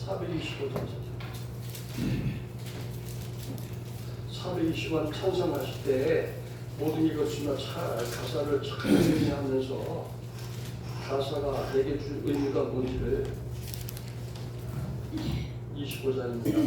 425장 420번 찬송하실 때 모든 이것이나 가사를 잘 의미하면서 가사가 내게 줄 의미가 뭔지를 25장입니다.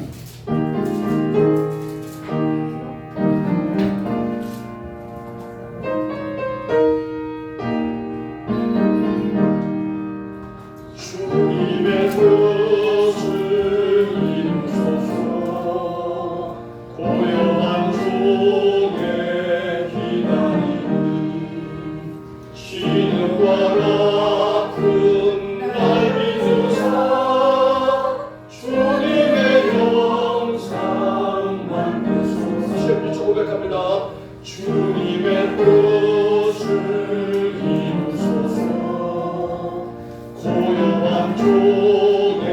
주님의 뜻을 이루소서. 고요한 종의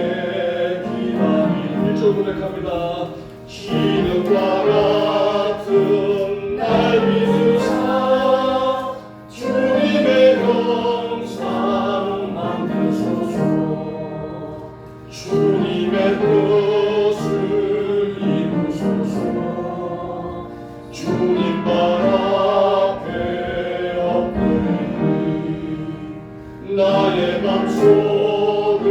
기다림 1절 고백합니다. 기능과 같은 날 믿으사 주님의 형상 만드소서. 주님의 뜻을 이루소서. 주님 발 앞에 엎드리 나의 맘속을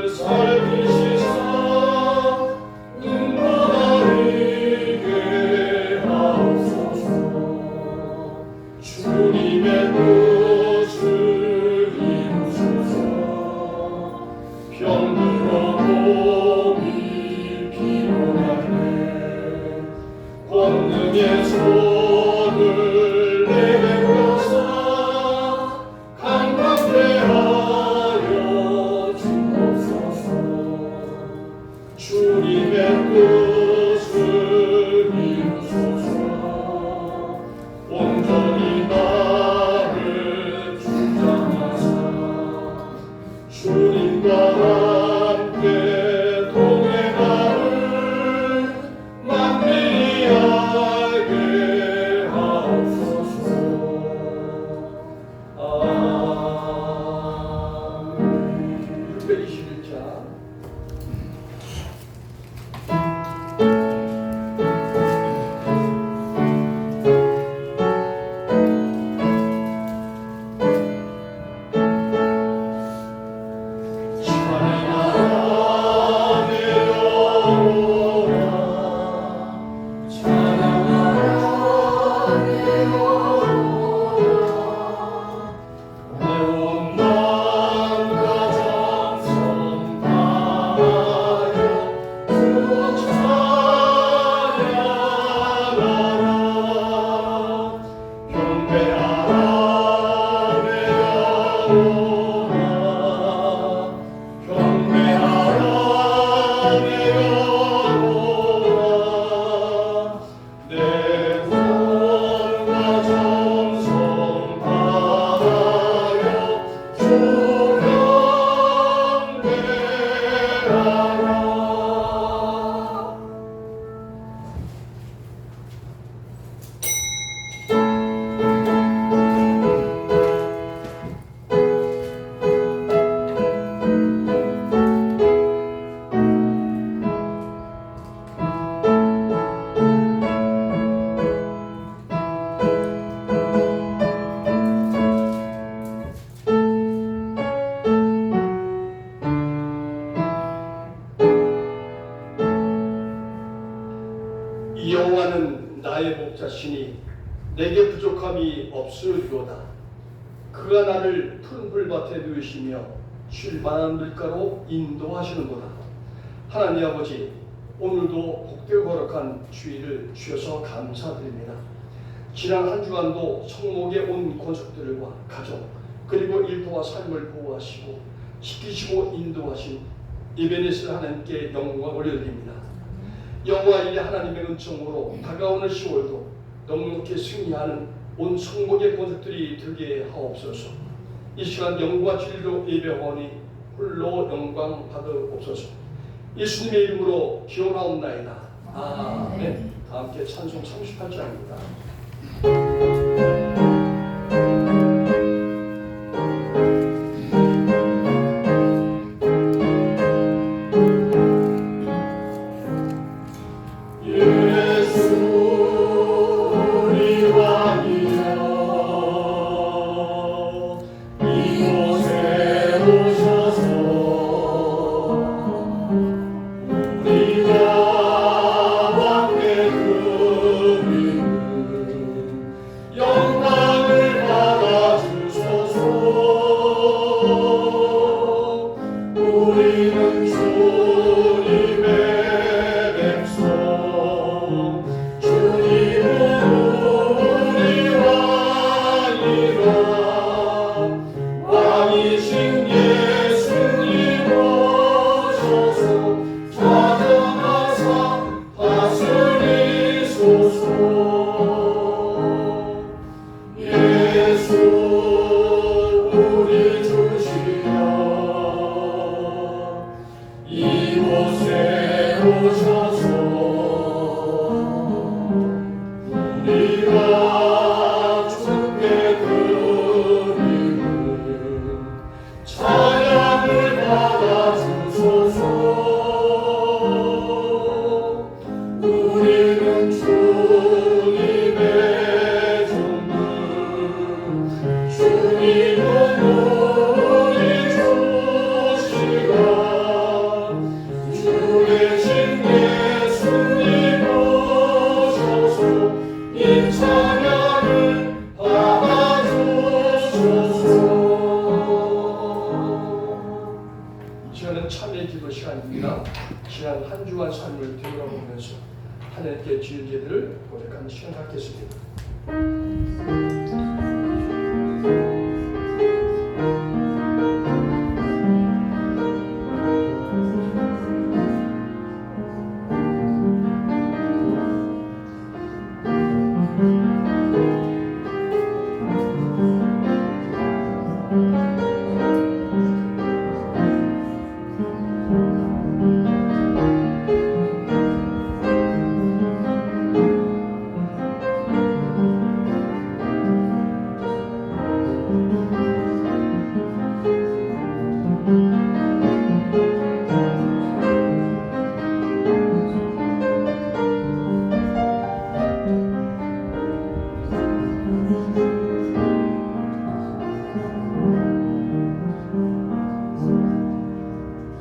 살피시사 눈바라리게 하옵소서. 주님의 뜻을 이루소서. 병들어 몸이 피곤하네 권능의 손을 내게 펴사 강건케 하여 주옵소서. 주님의 뜻을 이루소서. 온전히 나를 주장하사 주님과 함께 동행하는 만민이 알게 하옵소서. 아멘. 621장 여호와는 나의 목자시니 내게 부족함이 없으리로다. 그가 나를 푸른 풀밭에 누이시며 쉴 만한 물가로 인도하시는도다. 하나님 아버지, 오늘도 복되고 거룩한 주일을 주셔서 감사드립니다. 지난 한 주간도 성목에 온 권속들과 가족 그리고 일터와 삶을 보호하시고 지키시고 인도하신 이베네스 하나님께 영광을 올려드립니다. 여호와 이레 하나님의 은총으로 다가오는 10월도 넉넉히 승리하는 온 성목의 권속들이 되게 하옵소서. 이 시간 영과 진리로 예배하오니 홀로 영광 받으옵소서. 예수님의 이름으로 기원하옵나이다. 아멘. 다 함께 찬송 38장입니다. 이곳에 오셔서 우리가 주께 드리는 찬양을 받아주소서. 우리는 주님의 종들, 주님은 우리 주시가 주 대신 예수님 오셔서 이 찬양을 받아주소서. 이 시간은 참회 기도 시간입니다. 지난 한 주간 삶을 되돌아보면서 하나님께 지은 죄들을 고백하는 시간 갖겠습니다.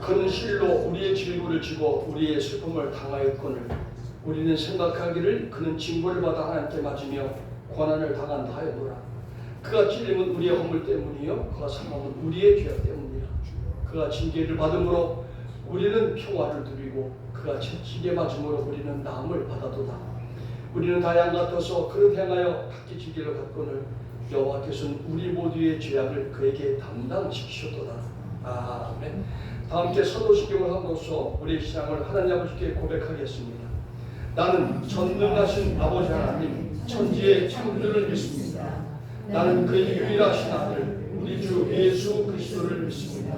그는 실로 우리의 질고를 지고 우리의 슬픔을 당하였거늘 우리는 생각하기를 그는 징벌을 받아 하나님께 맞으며 고난을 당한다 하였노라. 그가 찔림은 우리의 허물 때문이요 그가 상함은 우리의 죄악 때문이라. 그가 징계를 받음으로 우리는 평화를 누리고 그가 채찍에 맞음으로 우리는 나음을 받아도다. 우리는 다 양 같아서 그를 향하여 닦이지기를 갖거늘 여호와께서는 우리 모두의 죄악을 그에게 담당시키셨도다. 아멘. 다 함께 서도시경을 함으로써 우리의 신앙을 하나님 아버지께 고백하겠습니다. 나는 전능하신 아버지 하나님 천지의 창조주를 믿습니다. 나는 그의 유일하신 아들 우리 주 예수 그리스도를 믿습니다.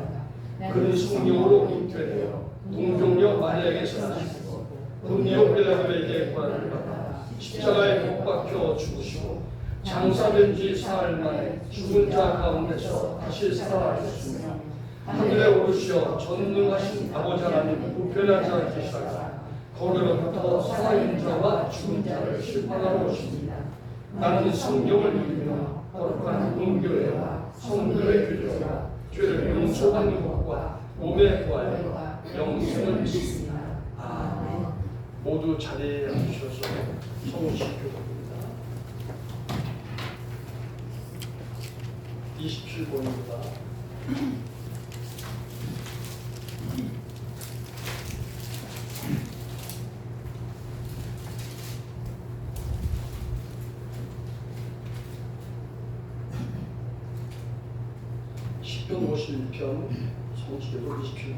그는 성령으로 잉태되어 동정녀 마리아에게서 나시고 본디오 빌라도에게 고난을 받아 십자가에 못 박혀 죽으시고 장사된 지 사흘 만에 죽은 자 가운데서 다시 살아나셨으며 하늘에 오르시어 전능하신 아버지 하나님 우편한 자를 계시다가 거기로부터 살아있는 자와 죽은 자를 심판하러 오십니다. 나는 성경을 믿으며 거룩한 공교회와 성도의 교제와 죄를 용서받는 것과 몸의 부활과 영생을 믿습니다. 아멘. 모두 자리에 앉으셔서 성식 교독입니다. 27번입니다. 시편 51편 성시교독 20편.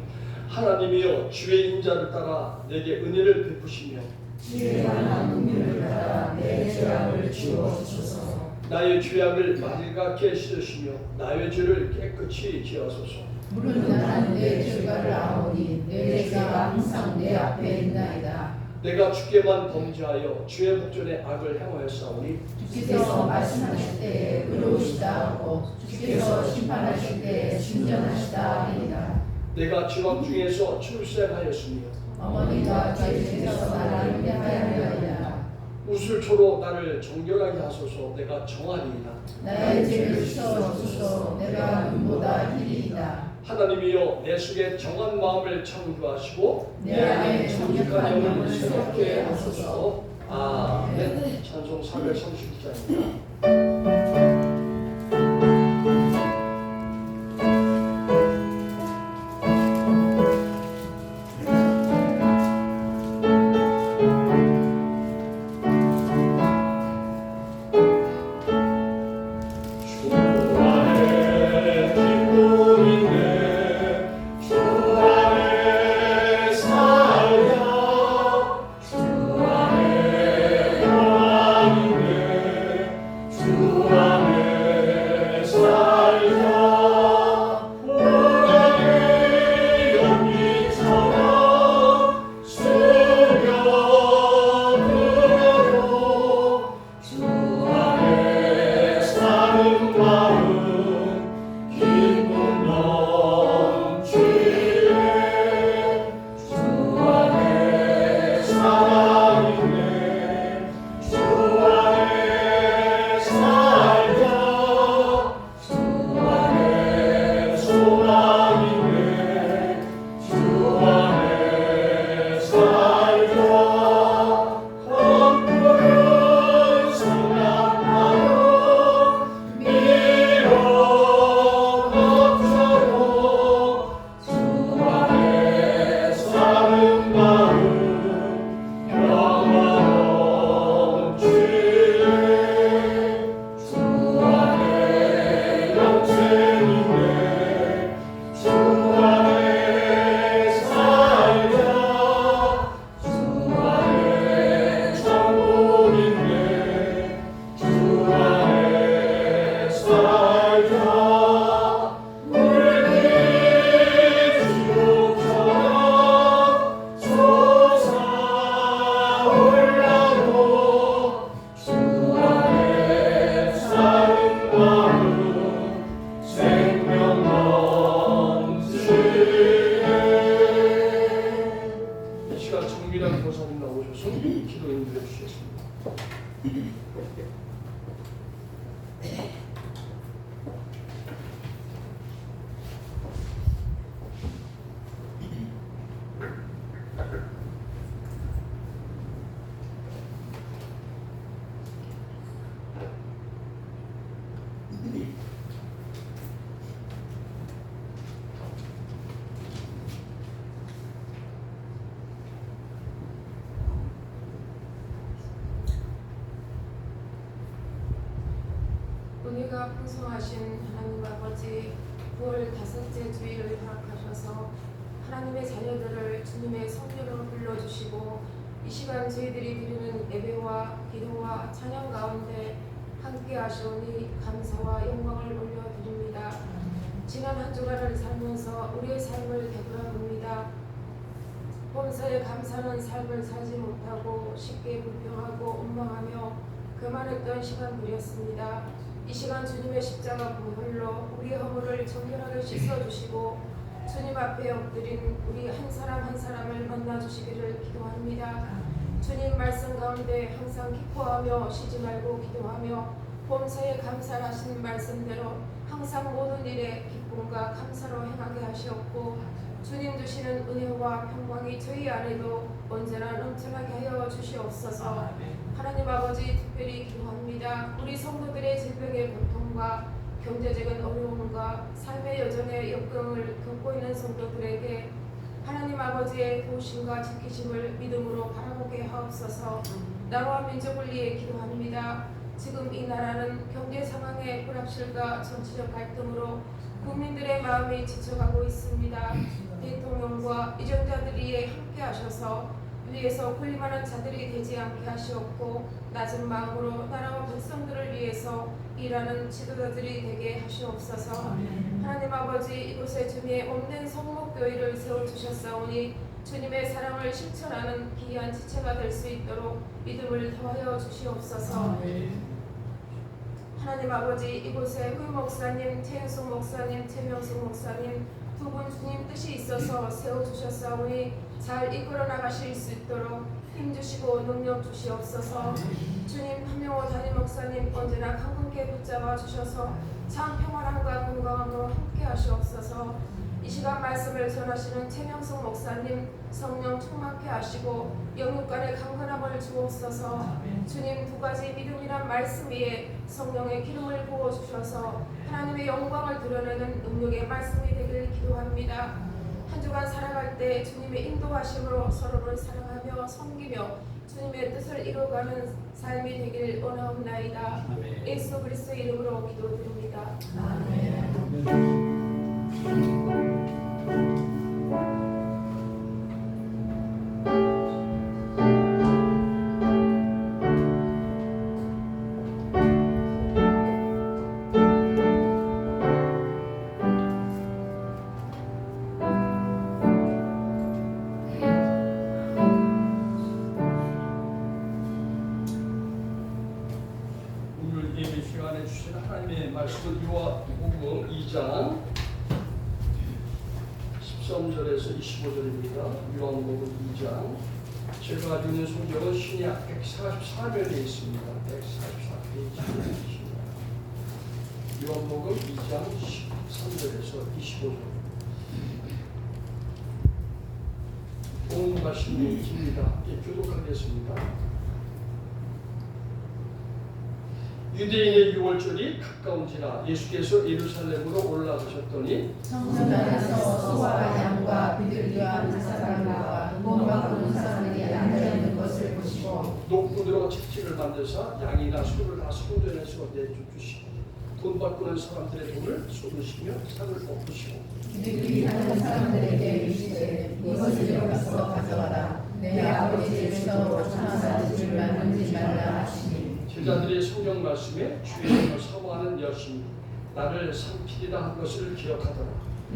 하나님이여 주의 인자를 따라 내게 은혜를 베푸시며 주의 많은 은혜를 따라 내 죄악을 지워주소서. 나의 죄악을 말갛게 씻으시며 나의 죄를 깨끗이 지어소서. 물은 나는 내 죄가를 아오니 내 죄가 항상 내 앞에 있나이다. 내가 주께만 범죄하여 주의 목전에 악을 행하였사오니 주께서 말씀하실 때에 의로우시다 하고 주께서 심판하실 때에 진정하시다 하리이다. 내가 지왕 중에서 출생하였으며 어머니가 죄에서 나를 인내하였나이다. 우슬초로 나를 정결하게 하소서. 내가 정하리이다. 나의 죄를 씻어주소서. 내가 눈보다 희리이다. 하나님이여 내 속에 정한 마음을 창조하시고 내 안에 정직한 영을 새롭게 하소서. 아멘. 찬송 430장입니다. 주와 것을 기도 인도해 주셨습니다. 은혜가 풍성하신 하나님 아버지, 9월 5째 주일을 허락하셔서 하나님의 자녀들을 주님의 성령으로 불러주시고 이 시간 저희들이 드리는 예배와 기도와 찬양 가운데 함께 하시오니 감사와 영광을 올려드립니다. 지난 한 주간을 살면서 우리의 삶을 되돌아봅니다. 범사에 감사하는 삶을 살지 못하고 쉽게 불평하고 원망하며 교만했던 시간들이었습니다. 이 시간 주님의 십자가 보혈로 우리의 허물을 정결하게 씻어주시고 주님 앞에 엎드린 우리 한 사람 한 사람을 만나주시기를 기도합니다. 주님 말씀 가운데 항상 기뻐하며 쉬지 말고 기도하며 범사에 감사하신 말씀대로 항상 모든 일에 기쁨과 감사로 행하게 하시옵고 주님 주시는 은혜와 평강이 저희 안에도 언제나 넘쳐나게 하여 주시옵소서. 하나님 아버지 특별히 기도합니다. 우리 성도들의 질병의 고통과 경제적인 어려움과 삶의 여정의 역경을 겪고 있는 성도들에게 하나님 아버지의 도우심과 지키심을 믿음으로 바라보게 하옵소서. 나라와 민족을 위해 기도합니다. 지금 이 나라는 경제 상황의 불확실과 정치적 갈등으로 국민들의 마음이 지쳐가고 있습니다. 대통령과 이정자들이 함께 하셔서 위에서 군림하는 자들이 되지 않게 하시옵고 낮은 마음으로 나라와 백성들을 위해서 일하는 지도자들이 되게 하시옵소서. 하나님 아버지, 이곳에 주님의 없는 성목교회를 세워주셨사오니 주님의 사랑을 실천하는 귀한 지체가 될 수 있도록 믿음을 더하여 주시옵소서. 하나님 아버지, 이곳에 huy 목사님, 최은숙 목사님, 최명숙 목사님 두 분 주님 뜻이 있어서 세워주셨사오니 잘 이끌어 나가실 수 있도록 힘주시고 능력 주시옵소서. 주님, 한명호 담임 목사님 언제나 강건케 붙잡아 주셔서 참 평안함과 건강함으로 함께 하시옵소서. 이 시간 말씀을 전하시는 최명숙 목사님 성령 충만케 하시고 영육간의 강건함을 주옵소서. 주님, 두 가지 믿음이란 말씀 위에 성령의 기름을 부어주셔서 하나님의 영광을 드러내는 능력의 말씀이 되길 기도합니다. 한 주간 살아갈 때 주님의 인도하심으로 서로를 사랑하며 섬기며 주님의 뜻을 이루어가는 삶이 되길 원하옵나이다. 예수 그리스도의 이름으로 기도드립니다. 아멘. 오늘 예배 시간에 주신 하나님의 말씀은 요한복음 2장 13절에서 25절입니다. 요한복음 2장, 제가 가지고 있는 성경은 신약 144면에 있습니다. 144페이지에 있습니다. 요한복음 2장 13절에서 25절. 온 말씀이 깁니다. 교독하겠습니다. 유대인의 유월절이 가까운지라 예수께서 예루살렘으로 올라가셨더니 성전 안에서 소와 양과 비둘기와 한 사람과 몸 바꾸는 사람들이 앉아있는 것을 보시고 녹분으로 채찍을 만드사 양이나 소를 다 성전에서 내쫓으시고 돈 바꾸는 사람들의 돈을 쏟으시며 상을 엎으시고 비둘기 하는 사람들에게 이르시되 이것을 여기서 가져와라. 내 아버지의 주더로 천사들을 만들지 말라 하시니 제자들의 성경 말씀에 주의 이름을 사모하는 여심이 나를 삼키리라 한 것을 기억하더라.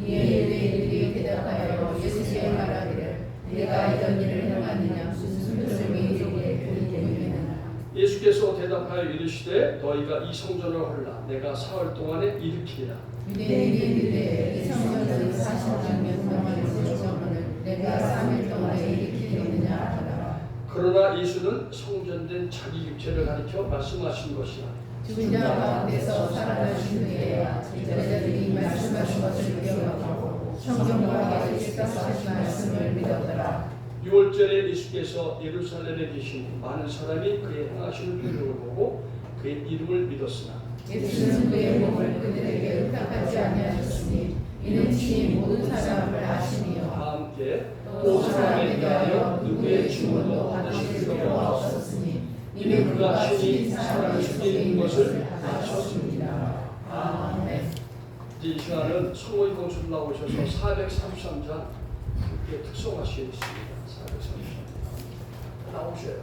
이에 유대인들이 대답하여 예수께 말하기를 내가 이런 일을 행하느냐 무슨 뜻을 우리에게 보이겠느냐. 예수께서 대답하여 이르시되 너희가 이 성전을 헐라 내가 사흘 동안에 일으키리라. 유대인들이 이르되 이 성전을 40년 동안에 세우거늘 내가 3일 동안에 일으키겠느냐 하더라. 그러나 예수는 성전된 자기 육체를 가리켜 말씀하신 것이라. 죽은 자 가운데서 살아나신 후에 제자들이 말씀하신 것을 기억하고 성경과 예수께서 하신 말씀을 믿었더라. 6월절에 예수께서 예루살렘에 계신 많은 사람이 그의 행하시는 표적을 보고 그의 이름을 믿었으나 예수는 그의 몸을 그들에게 의탁하지 아니하셨으니 이는 친히 모든 사람을 아시니요. 다 함께 또 사람에 대하여 누구의 증언도 받으실 필요가 없었으니 이미 그가 친히 사람이 죽이는 것을 아셨습니다. 아멘. 이제 이 시간은 성모의 공수로 나오셔서 433장 이렇게 특송하시겠습니다. 433장 나오셔요.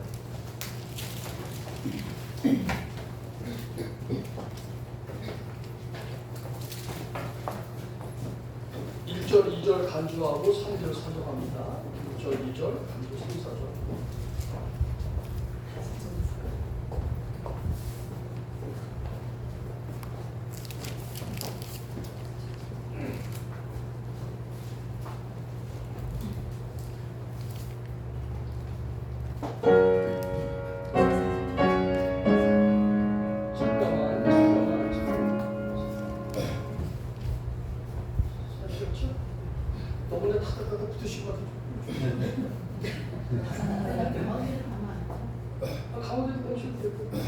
1절, 2절 간주하고 3절 사정합니다. 1절, 2절 간주 3, 4절. 너무나 타다가 붙으시고 가운데도 오셔도 되고 그래.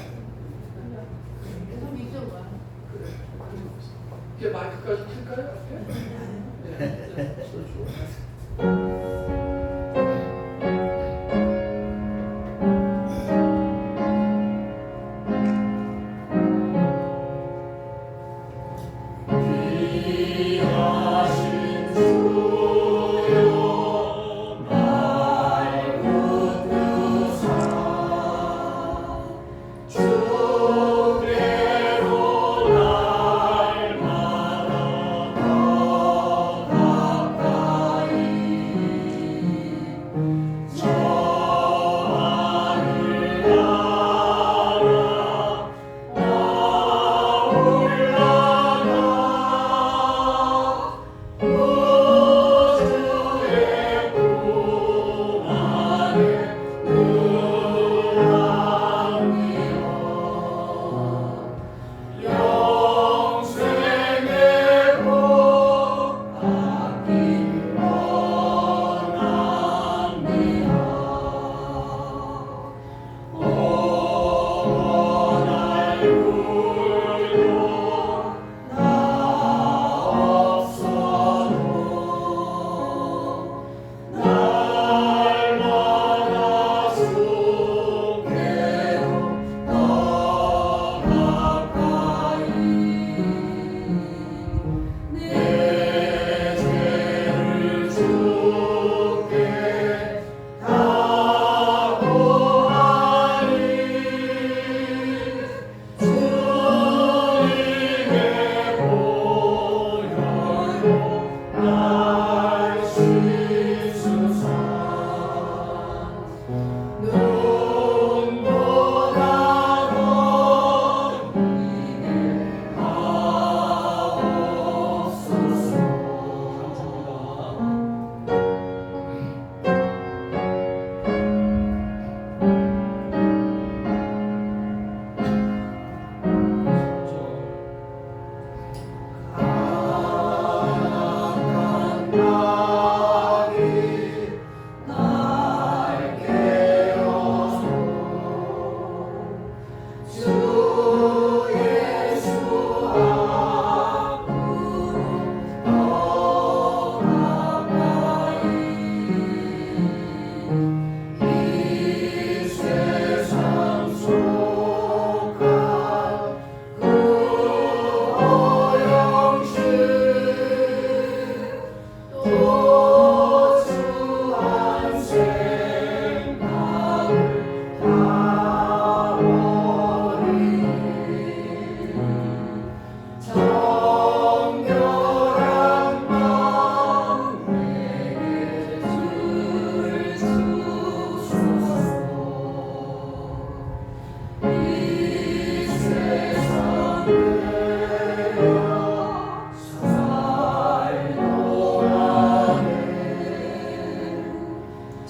이게 마이크까지 킬까요? 앞에? 네. 소리 좋아.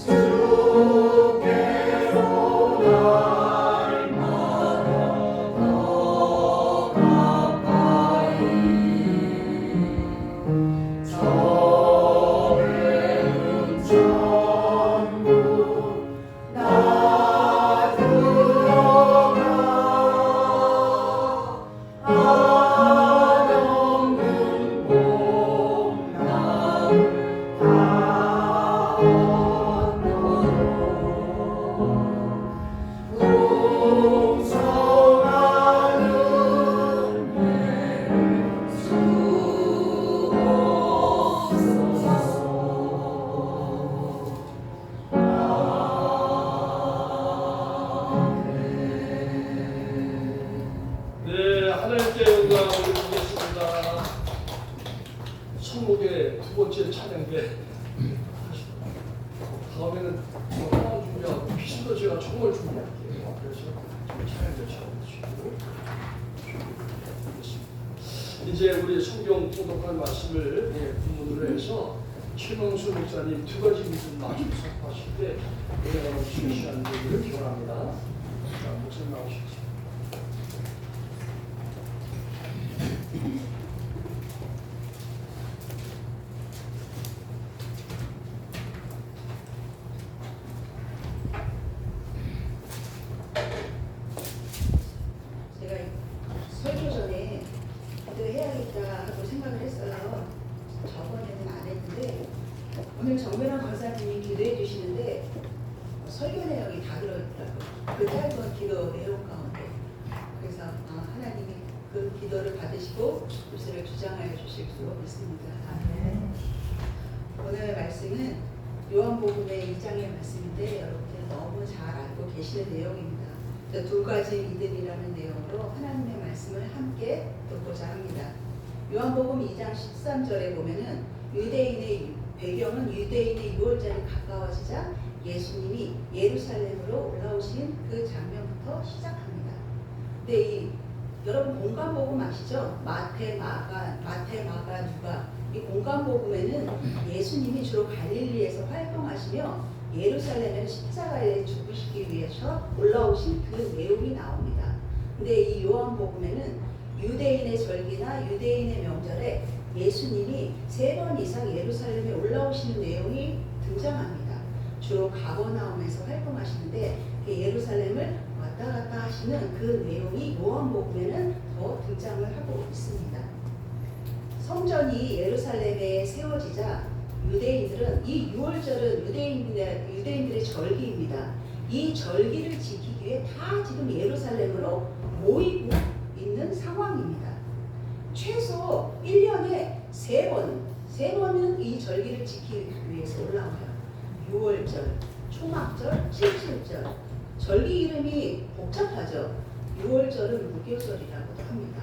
주 다음에는 하나 준비하고 피스도 제가 총을 준비할게요. 그래서 잘 외쳐주시고 이제 우리 성경 통독할 말씀을 본문으로 해서 최명수 목사님 두 가지 무슨 말씀 선포하실 때 중시하는 분들을 기원합니다. 자, 목사님 나오시죠. 제가 설교 전에 기도해야겠다 하고 생각을 했어요. 저번에는 안 했는데 오늘 정면환 권사님이 기도해 주시는데 설교 내용이 다 들어있더라고요. 그 짧은 기도 내용 가운데. 그래서 하나님이 그 기도를 받으시고 그것을 주장하여 주실 수 있습니다. 오늘 말씀은 요한복음의 2장의 말씀인데 여러분들 너무 잘 알고 계시는 내용입니다. 두 가지 믿음이라는 내용으로 하나님의 말씀을 함께 듣고자 합니다. 요한복음 2장 13절에 보면은 유대인의 배경은 유대인의 유월절이 가까워지자 예수님이 예루살렘으로 올라오신 그 장면부터 시작합니다. 근데 여러분 공관복음 아시죠? 마태, 마가, 누가 이 공관복음에는 예수님이 주로 갈릴리에서 활동하시며 예루살렘에 십자가에 죽으시기 위해서 올라오신 그 내용이 나옵니다. 근데 이 요한복음에는 유대인의 절기나 유대인의 명절에 예수님이 3번 이상 예루살렘에 올라오시는 내용이 등장합니다. 주로 가버나움에서 활동하시는데 예루살렘을 왔다 갔다 하시는 그 내용이 요한복음에는 더 등장을 하고 있습니다. 성전이 예루살렘에 세워지자 유대인들은 이 유월절은 유대인들의 절기입니다. 이 절기를 지키기 위해 다 지금 예루살렘으로 모이고 있는 상황입니다. 최소 1년에 3번은 이 절기를 지키기 위해서 올라와요. 유월절, 초막절, 칠칠절. 절기 이름이 복잡하죠. 유월절은 무교절이라고도 합니다.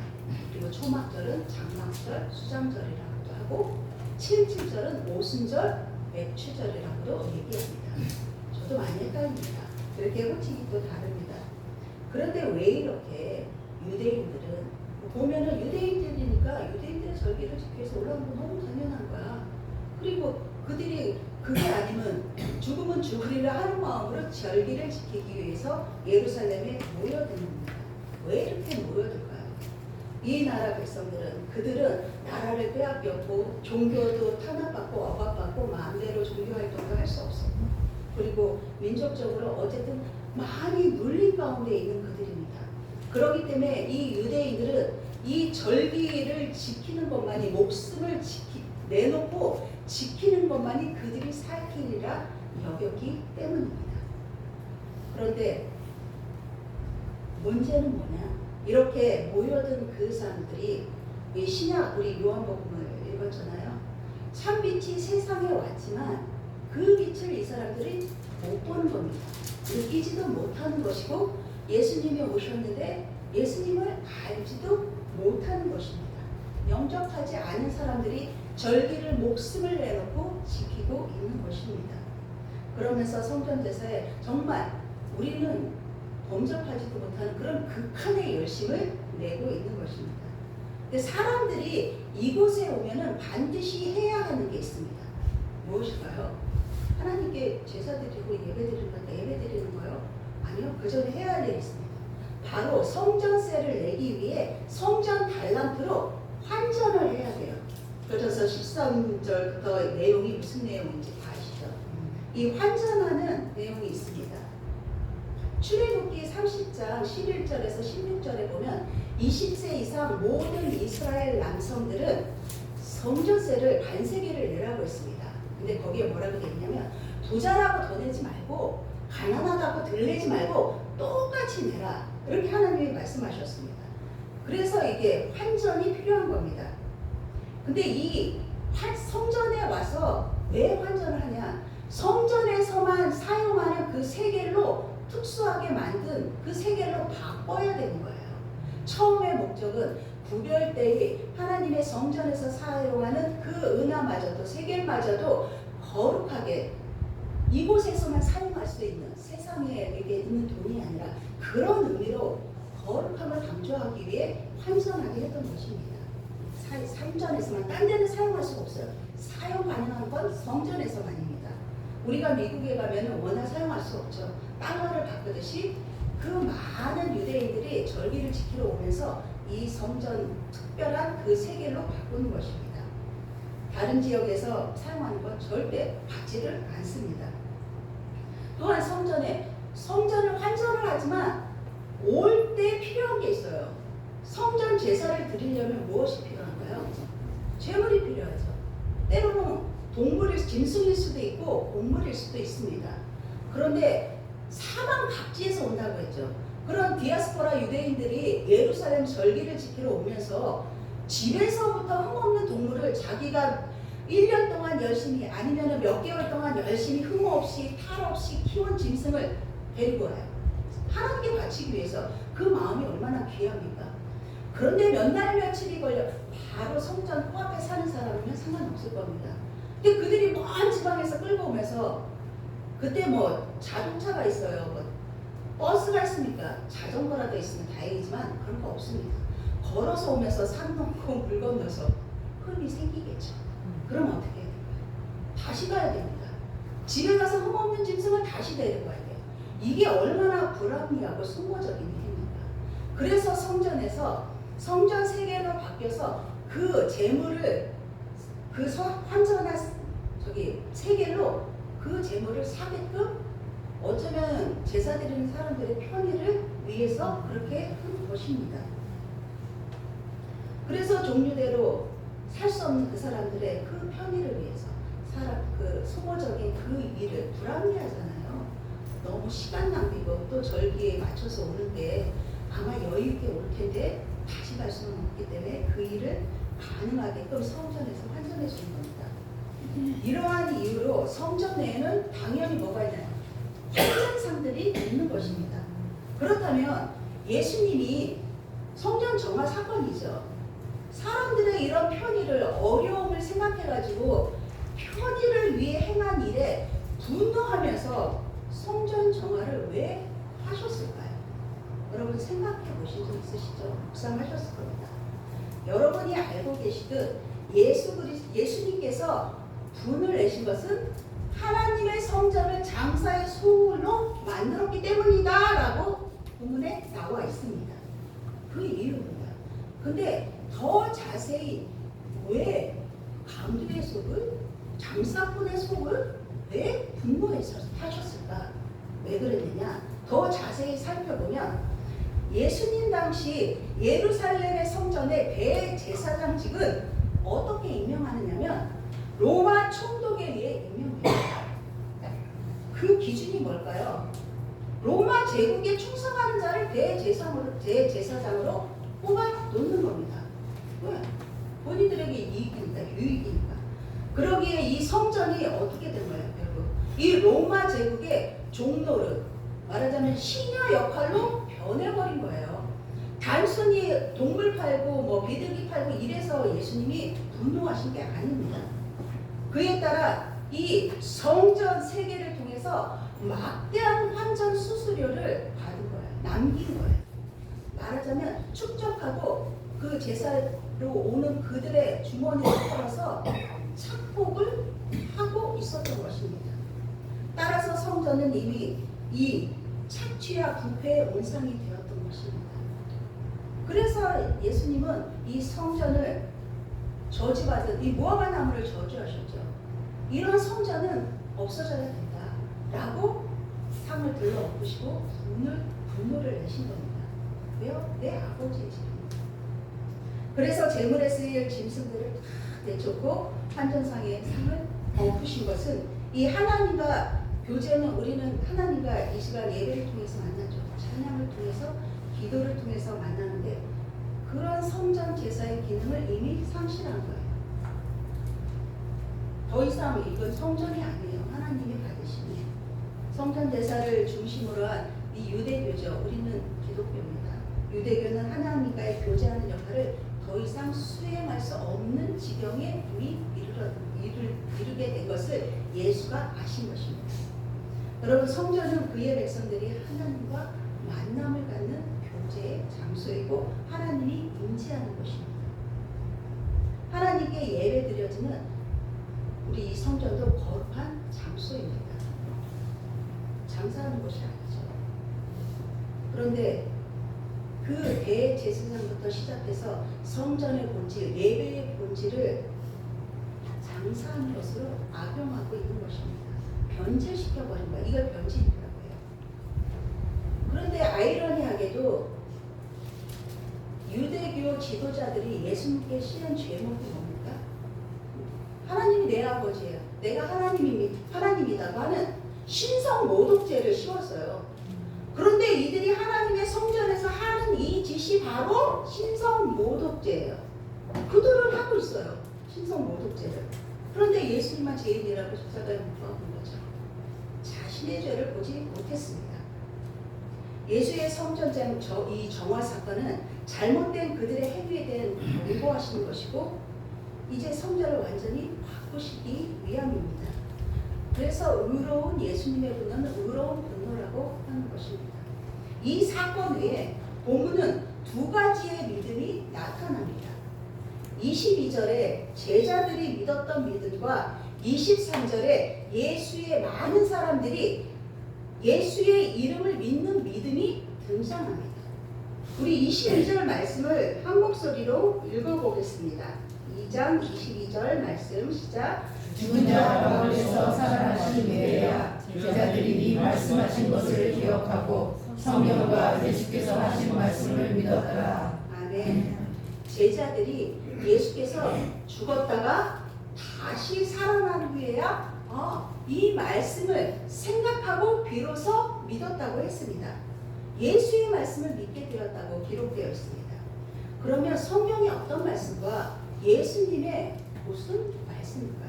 그리고 초막절은 장막절, 수장절이라고도 하고 칠칠절은 오순절, 맥추절이라고도 얘기합니다. 저도 많이 헷갈립니다. 그렇게 호칭이 또 다릅니다. 그런데 왜 이렇게 유대인들은 보면은 유대인들이니까 유대인들의 절기를 지키기 위해서 올라온 건 너무 당연한 거야. 그리고 그들이 그게 아니면 죽으면 죽으리라 하는 마음으로 절기를 지키기 위해서 예루살렘에 모여듭니다. 왜 이렇게 모여들까요? 이 나라 백성들은 그들은 나라를 빼앗겼고 종교도 탄압받고 억압받고 마음대로 종교활동도 할 수 없었고 그리고 민족적으로 어쨌든 많이 눌린 가운데 있는 그들입니다. 그렇기 때문에 이 유대인들은 이 절기를 지키는 것만이 목숨을 내놓고 지키는 것만이 그들이 살 길이라 여겼기 때문입니다. 그런데 문제는 뭐냐? 이렇게 모여든 그 사람들이 이 신약 우리 요한복음을 읽었잖아요. 참빛이 세상에 왔지만 그 빛을 이 사람들이 못 보는 겁니다. 느끼지도 못하는 것이고 예수님이 오셨는데 예수님을 알지도 못하는 것입니다. 영접하지 않은 사람들이 절기를 목숨을 내놓고 지키고 있는 것입니다. 그러면서 성전제사에 정말 우리는 범접하지도 못하는 그런 극한의 열심을 내고 있는 것입니다. 근데 사람들이 이곳에 오면은 반드시 해야 하는 게 있습니다. 무엇일까요? 하나님께 제사 드리고 예배 드리는 건데 예배 드리는 거요? 아니요. 그 전에 해야 할 일이 있습니다. 바로 성전세를 내기 위해 성전 달란트로 환전을 해야 돼요. 그래서 13절부터 내용이 무슨 내용인지 다 아시죠? 이 환전하는 내용이 있습니다. 출애굽기 30장 11절에서 16절에 보면 20세 이상 모든 이스라엘 남성들은 성전세를 반세기를 내라고 했습니다. 근데 거기에 뭐라고 되어 있냐면 부자라고 더 내지 말고 가난하다고 덜 내지 말고 똑같이 내라. 그렇게 하나님이 말씀하셨습니다. 그래서 이게 환전이 필요한 겁니다. 근데 이 성전에 와서 왜 환전을 하냐? 성전에서만 사용하는 그 세겔로 특수하게 만든 그 세겔로 바꿔야 되는 거예요. 처음의 목적은 구별되이 하나님의 성전에서 사용하는 그 은화마저도 세겔마저도 거룩하게 이곳에서만 사용할 수 있는 세상에 있는 돈이 아니라 그런 의미로 거룩함을 강조하기 위해 환전하게 했던 것입니다. 성전에서만, 딴 데는 사용할 수 없어요. 사용 가능한 건 성전에서만입니다. 우리가 미국에 가면 워낙 사용할 수 없죠. 달러를 바꾸듯이 그 많은 유대인들이 절기를 지키러 오면서 이 성전 특별한 그 세겔로 바꾸는 것입니다. 다른 지역에서 사용하는 건 절대 받지를 않습니다. 또한 성전을 환전을 하지만 올 때 필요한 게 있어요. 성전 제사를 드리려면 무엇이 필요한가요? 재물이 필요하죠. 때로는 동물일, 짐승일 수도 있고 곡물일 수도 있습니다. 그런데 사방 각지에서 온다고 했죠. 그런 디아스포라 유대인들이 예루살렘 절기를 지키러 오면서 집에서부터 흠없는 동물을 자기가 1년 동안 열심히 아니면 몇 개월 동안 열심히 흠없이 탈 없이 키운 짐승을 데리고 와요. 하나님께 바치기 위해서. 그 마음이 얼마나 귀합니까? 그런데 몇 날 며칠이 걸려 바로 성전 코앞에 사는 사람이면 상관없을 겁니다. 근데 그들이 먼 지방에서 끌고 오면서 그때 뭐 자동차가 있어요. 뭐 버스가 있습니까? 자전거라도 있으면 다행이지만 그런 거 없습니다. 걸어서 오면서 산 넘고 물 건너서 흠이 생기겠죠. 그럼 어떻게 해야 될까요? 다시 가야 됩니다. 집에 가서 흠없는 짐승을 다시 데리고 와야 돼요. 이게 얼마나 불합리하고 속모적인 일입니까? 그래서 성전에서 성전 세계로 바뀌어서 그 재물을 그 환전한 세계로 그 재물을 사게끔 어쩌면 제사 드리는 사람들의 편의를 위해서 그렇게 한 것입니다. 그래서 종류대로 살 수 없는 그 사람들의 그 편의를 위해서 그 소모적인 그 일을 불합리하잖아요. 너무 시간 낭비고 또 절기에 맞춰서 오는데 아마 여유 있게 올 텐데 다시 갈 수는 없기 때문에 그 일을 가능하게끔 성전에서 환전해 주는 겁니다. 이러한 이유로 성전 내에는 당연히 뭐가 있나요? 환전상들이 있는 것입니다. 그렇다면 예수님이 성전 정화 사건이죠. 사람들의 이런 편의를 어려움을 생각해가지고 편의를 위해 행한 일에 분노하면서 성전 정화를 왜 하셨을까요? 여러분 생각해 보신 적 있으시죠? 묵상하셨을 겁니다. 여러분이 알고 계시듯 예수님께서 분을 내신 것은 하나님의 성전을 장사의 소울로 만들었기 때문이다 라고 본문에 나와 있습니다. 그 이유입니다. 근데 더 자세히 왜 강도의 속을, 장사꾼의 속을 왜 분노해서 하셨을까? 왜 그랬느냐? 더 자세히 살펴보면 예수님 당시 예루살렘의 성전의 대제사장직은 어떻게 임명하느냐면 로마 총독에 의해 임명해요. 그 기준이 뭘까요? 로마 제국에 충성하는 자를 대제사장으로 뽑아 놓는 겁니다. 왜? 본인들에게 이익이니까, 유익이니까. 그러기에 이 성전이 어떻게 된 거예요? 결국 이 로마 제국의 종노릇, 말하자면 시녀 역할로 변해버린 거예요. 단순히 동물 팔고 뭐 비둘기 팔고 이래서 예수님이 분노하신 게 아닙니다. 그에 따라 이 성전 세계를 통해서 막대한 환전 수수료를 받은 거예요. 남긴 거예요. 말하자면 축적하고 그 제사로 오는 그들의 주머니를 털어서 착복을 하고 있었던 것입니다. 따라서 성전은 이미 이 착취와 부패의 온상이 되었던 것입니다. 그래서 예수님은 이 성전을 저주받은 이 무화과 나무를 저주하셨죠. 이런 성전은 없어져야 된다 라고 상을 들러 엎으시고 분노를 내신 겁니다. 왜요? 내 아버지이십니다. 그래서 제물에 쓰일 짐승들을 다 내쫓고 환전상의 상을 엎으신 것은 이 하나님과 교제는 우리는 하나님과 이 시간 예배를 통해서 만나죠. 찬양을 통해서 기도를 통해서 만나는데 그런 성전 제사의 기능을 이미 상실한 거예요. 더 이상 이건 성전이 아니에요. 하나님이 받으시는 성전 제사를 중심으로 한 이 유대교죠. 우리는 기독교입니다. 유대교는 하나님과의 교제하는 역할을 더 이상 수행할 수 없는 지경에 이미 이르게 된 것을 예수가 아신 것입니다. 여러분 성전은 그의 백성들이 하나님과 만남을 갖는 교제의 장소이고 하나님이 임재하는 곳입니다. 하나님께 예배 드려지는 우리 이 성전도 거룩한 장소입니다. 장사하는 곳이 아니죠. 그런데 그 대제사장부터 시작해서 성전의 본질, 예배의 본질을 장사하는 것으로 악용하고 있는 것입니다. 변질시켜버린 거예요. 이걸 변질이라고 해요. 그런데 아이러니하게도 유대교 지도자들이 예수님께 씌운 죄목이 뭡니까? 하나님이 내 아버지예요. 내가 하나님이다고 하는 신성 모독죄를 씌웠어요. 그런데 이들이 하나님의 성전에서 하는 이 짓이 바로 신성 모독죄예요. 그들은 하고 있어요. 신성 모독죄를. 그런데 예수님만 죄인이라고 십자가에 못 박은 거죠. 자신의 죄를 보지 못했습니다. 예수의 성전장 이 정화 사건은 잘못된 그들의 행위에 대한 경고하시는 것이고 이제 성전을 완전히 바꾸시기 위함입니다. 그래서 의로운 예수님의 분노는 의로운 분노라고 하는 것입니다. 이 사건 외에 본문은 두 가지의 믿음이 나타납니다. 22절에 제자들이 믿었던 믿음과 23절에 예수의 많은 사람들이 예수의 이름을 믿는 믿음이 등장합니다. 우리 22절 말씀을 한 목소리로 읽어보겠습니다. 2장 22절 말씀 시작. 죽은 자 가운데서 살아나신 메리야 제자들이 이 말씀하신 것을 기억하고 성령과 예수께서 하신 말씀을 믿었더라. 아멘. 제자들이 예수께서 죽었다가 다시 살아난 후에야 이 말씀을 생각하고 비로소 믿었다고 했습니다. 예수의 말씀을 믿게 되었다고 기록되어 있습니다. 그러면 성경의 어떤 말씀과 예수님의 무슨 말씀일까요?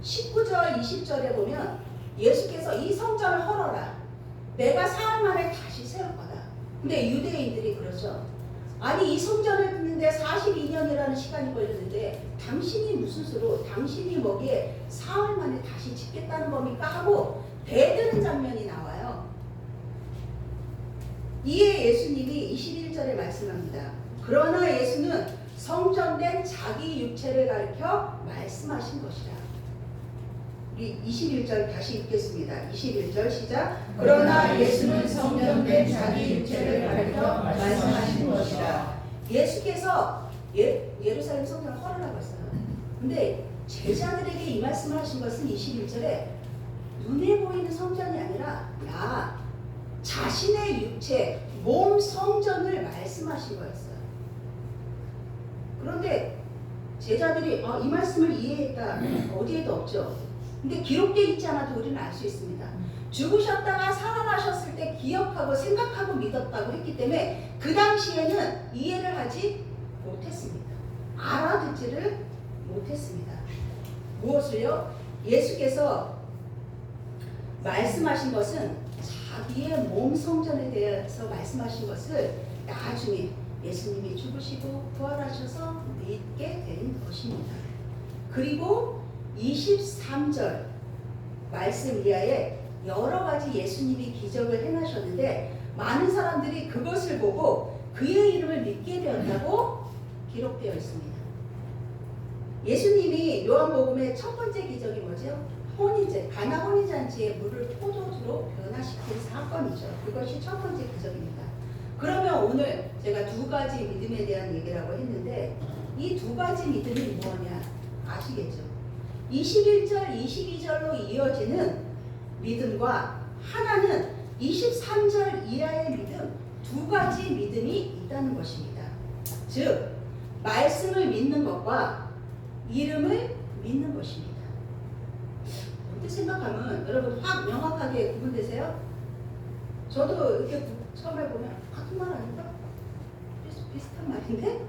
19절, 20절에 보면 예수께서 이 성전을 헐어라. 내가 사흘 만에 다시 세울 거다. 근데 유대인들이 그러죠. 아니 이 성전을 짓는데 42년이라는 시간이 걸렸는데 당신이 무슨 수로 당신이 뭐기에 사흘 만에 다시 짓겠다는 겁니까? 하고 대드는 장면이 나와요. 이에 예수님이 21절에 말씀합니다. 그러나 예수는 성전된 자기 육체를 가리켜 말씀하신 것이라. 우리 21절 다시 읽겠습니다. 21절 시작. 그러나 예수는 성전된 자기 육체를 가리켜 말씀하신 것이라. 예수께서 예루살렘 성전을 헐으라고 했어요. 근데 제자들에게 이 말씀을 하신 것은 21절에 눈에 보이는 성전이 아니라 나 자신의 육체, 몸 성전을 말씀하신 거였어요. 그런데 제자들이 이 말씀을 이해했다. 어디에도 없죠. 근데 기록되어 있지 않아도 우리는 알 수 있습니다. 죽으셨다가 살아나셨을 때 기억하고 생각하고 믿었다고 했기 때문에 그 당시에는 이해를 하지 못했습니다. 알아듣지를 못했습니다. 무엇을요? 예수께서 말씀하신 것은 자기의 몸 성전에 대해서 말씀하신 것을 나중에 예수님이 죽으시고 부활하셔서 믿게 된 것입니다. 그리고 23절 말씀 이하에 여러 가지 예수님이 기적을 행하셨는데 많은 사람들이 그것을 보고 그의 이름을 믿게 되었다고 기록되어 있습니다. 예수님이 요한복음의 첫 번째 기적이 뭐죠? 가나 혼인잔치의 물을 포도주로 변화시킨 사건이죠. 그것이 첫 번째 기적입니다. 그러면 오늘 제가 두 가지 믿음에 대한 얘기라고 했는데 이 두 가지 믿음이 뭐냐 아시겠죠? 21절, 22절로 이어지는 믿음과 하나는 23절 이하의 믿음, 두 가지 믿음이 있다는 것입니다. 즉, 말씀을 믿는 것과 이름을 믿는 것입니다. 어떻게 생각하면 여러분 확 명확하게 구분되세요? 저도 이렇게 처음에 보면 같은 말 아닌가? 비슷한 말인데?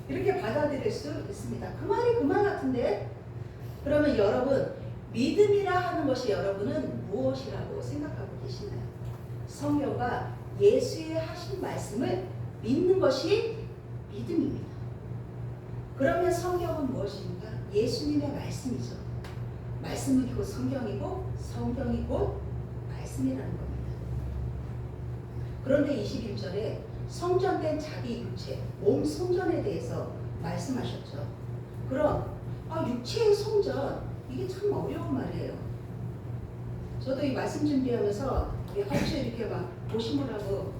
이렇게 받아들일 수 있습니다. 그 말이 그 말 같은데? 그러면 여러분 믿음이라 하는 것이 여러분은 무엇이라고 생각하고 계시나요? 성경과 예수의 하신 말씀을 믿는 것이 믿음입니다. 그러면 성경은 무엇입니까? 예수님의 말씀이죠. 말씀은 곧 성경이고 성경이 곧 말씀이라는 겁니다. 그런데 21절에 성전된 자기 육체, 몸 성전에 대해서 말씀하셨죠. 그럼 육체의 성전, 이게 참 어려운 말이에요. 저도 이 말씀 준비하면서 하루씩 이렇게 막 고심을 하고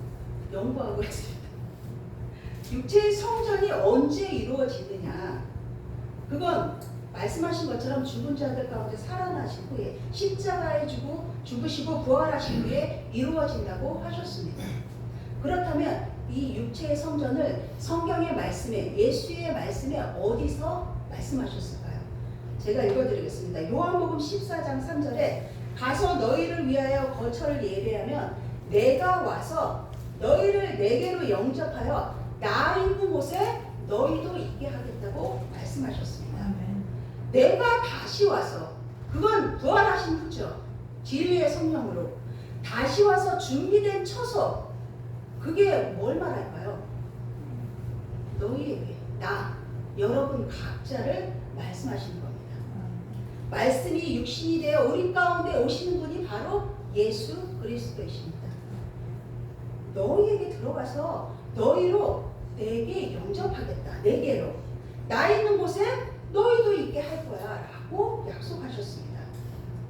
연구하고 했습니다. 육체의 성전이 언제 이루어지느냐? 그건 말씀하신 것처럼 죽은 자들 가운데 살아나신 후에 십자가에 죽으시고 부활하신 후에 이루어진다고 하셨습니다. 그렇다면 이 육체의 성전을 성경의 말씀에, 예수의 말씀에 어디서 말씀하셨을까요? 제가 읽어드리겠습니다. 요한복음 14장 3절에 가서 너희를 위하여 거처를 예배하면 내가 와서 너희를 내게로 영접하여 나 있는 곳에 너희도 있게 하겠다고 말씀하셨습니다. 아멘. 내가 다시 와서, 그건 부활하신 후죠. 진리의 성령으로 다시 와서 준비된 처소, 그게 뭘 말할까요? 너희에게, 여러분 각자를 말씀하시는 겁니다. 말씀이 육신이 되어 우리 가운데 오시는 분이 바로 예수 그리스도이십니다. 너희에게 들어가서 너희로 내게 영접하겠다. 내게로. 나 있는 곳에 너희도 있게 할 거야 라고 약속하셨습니다.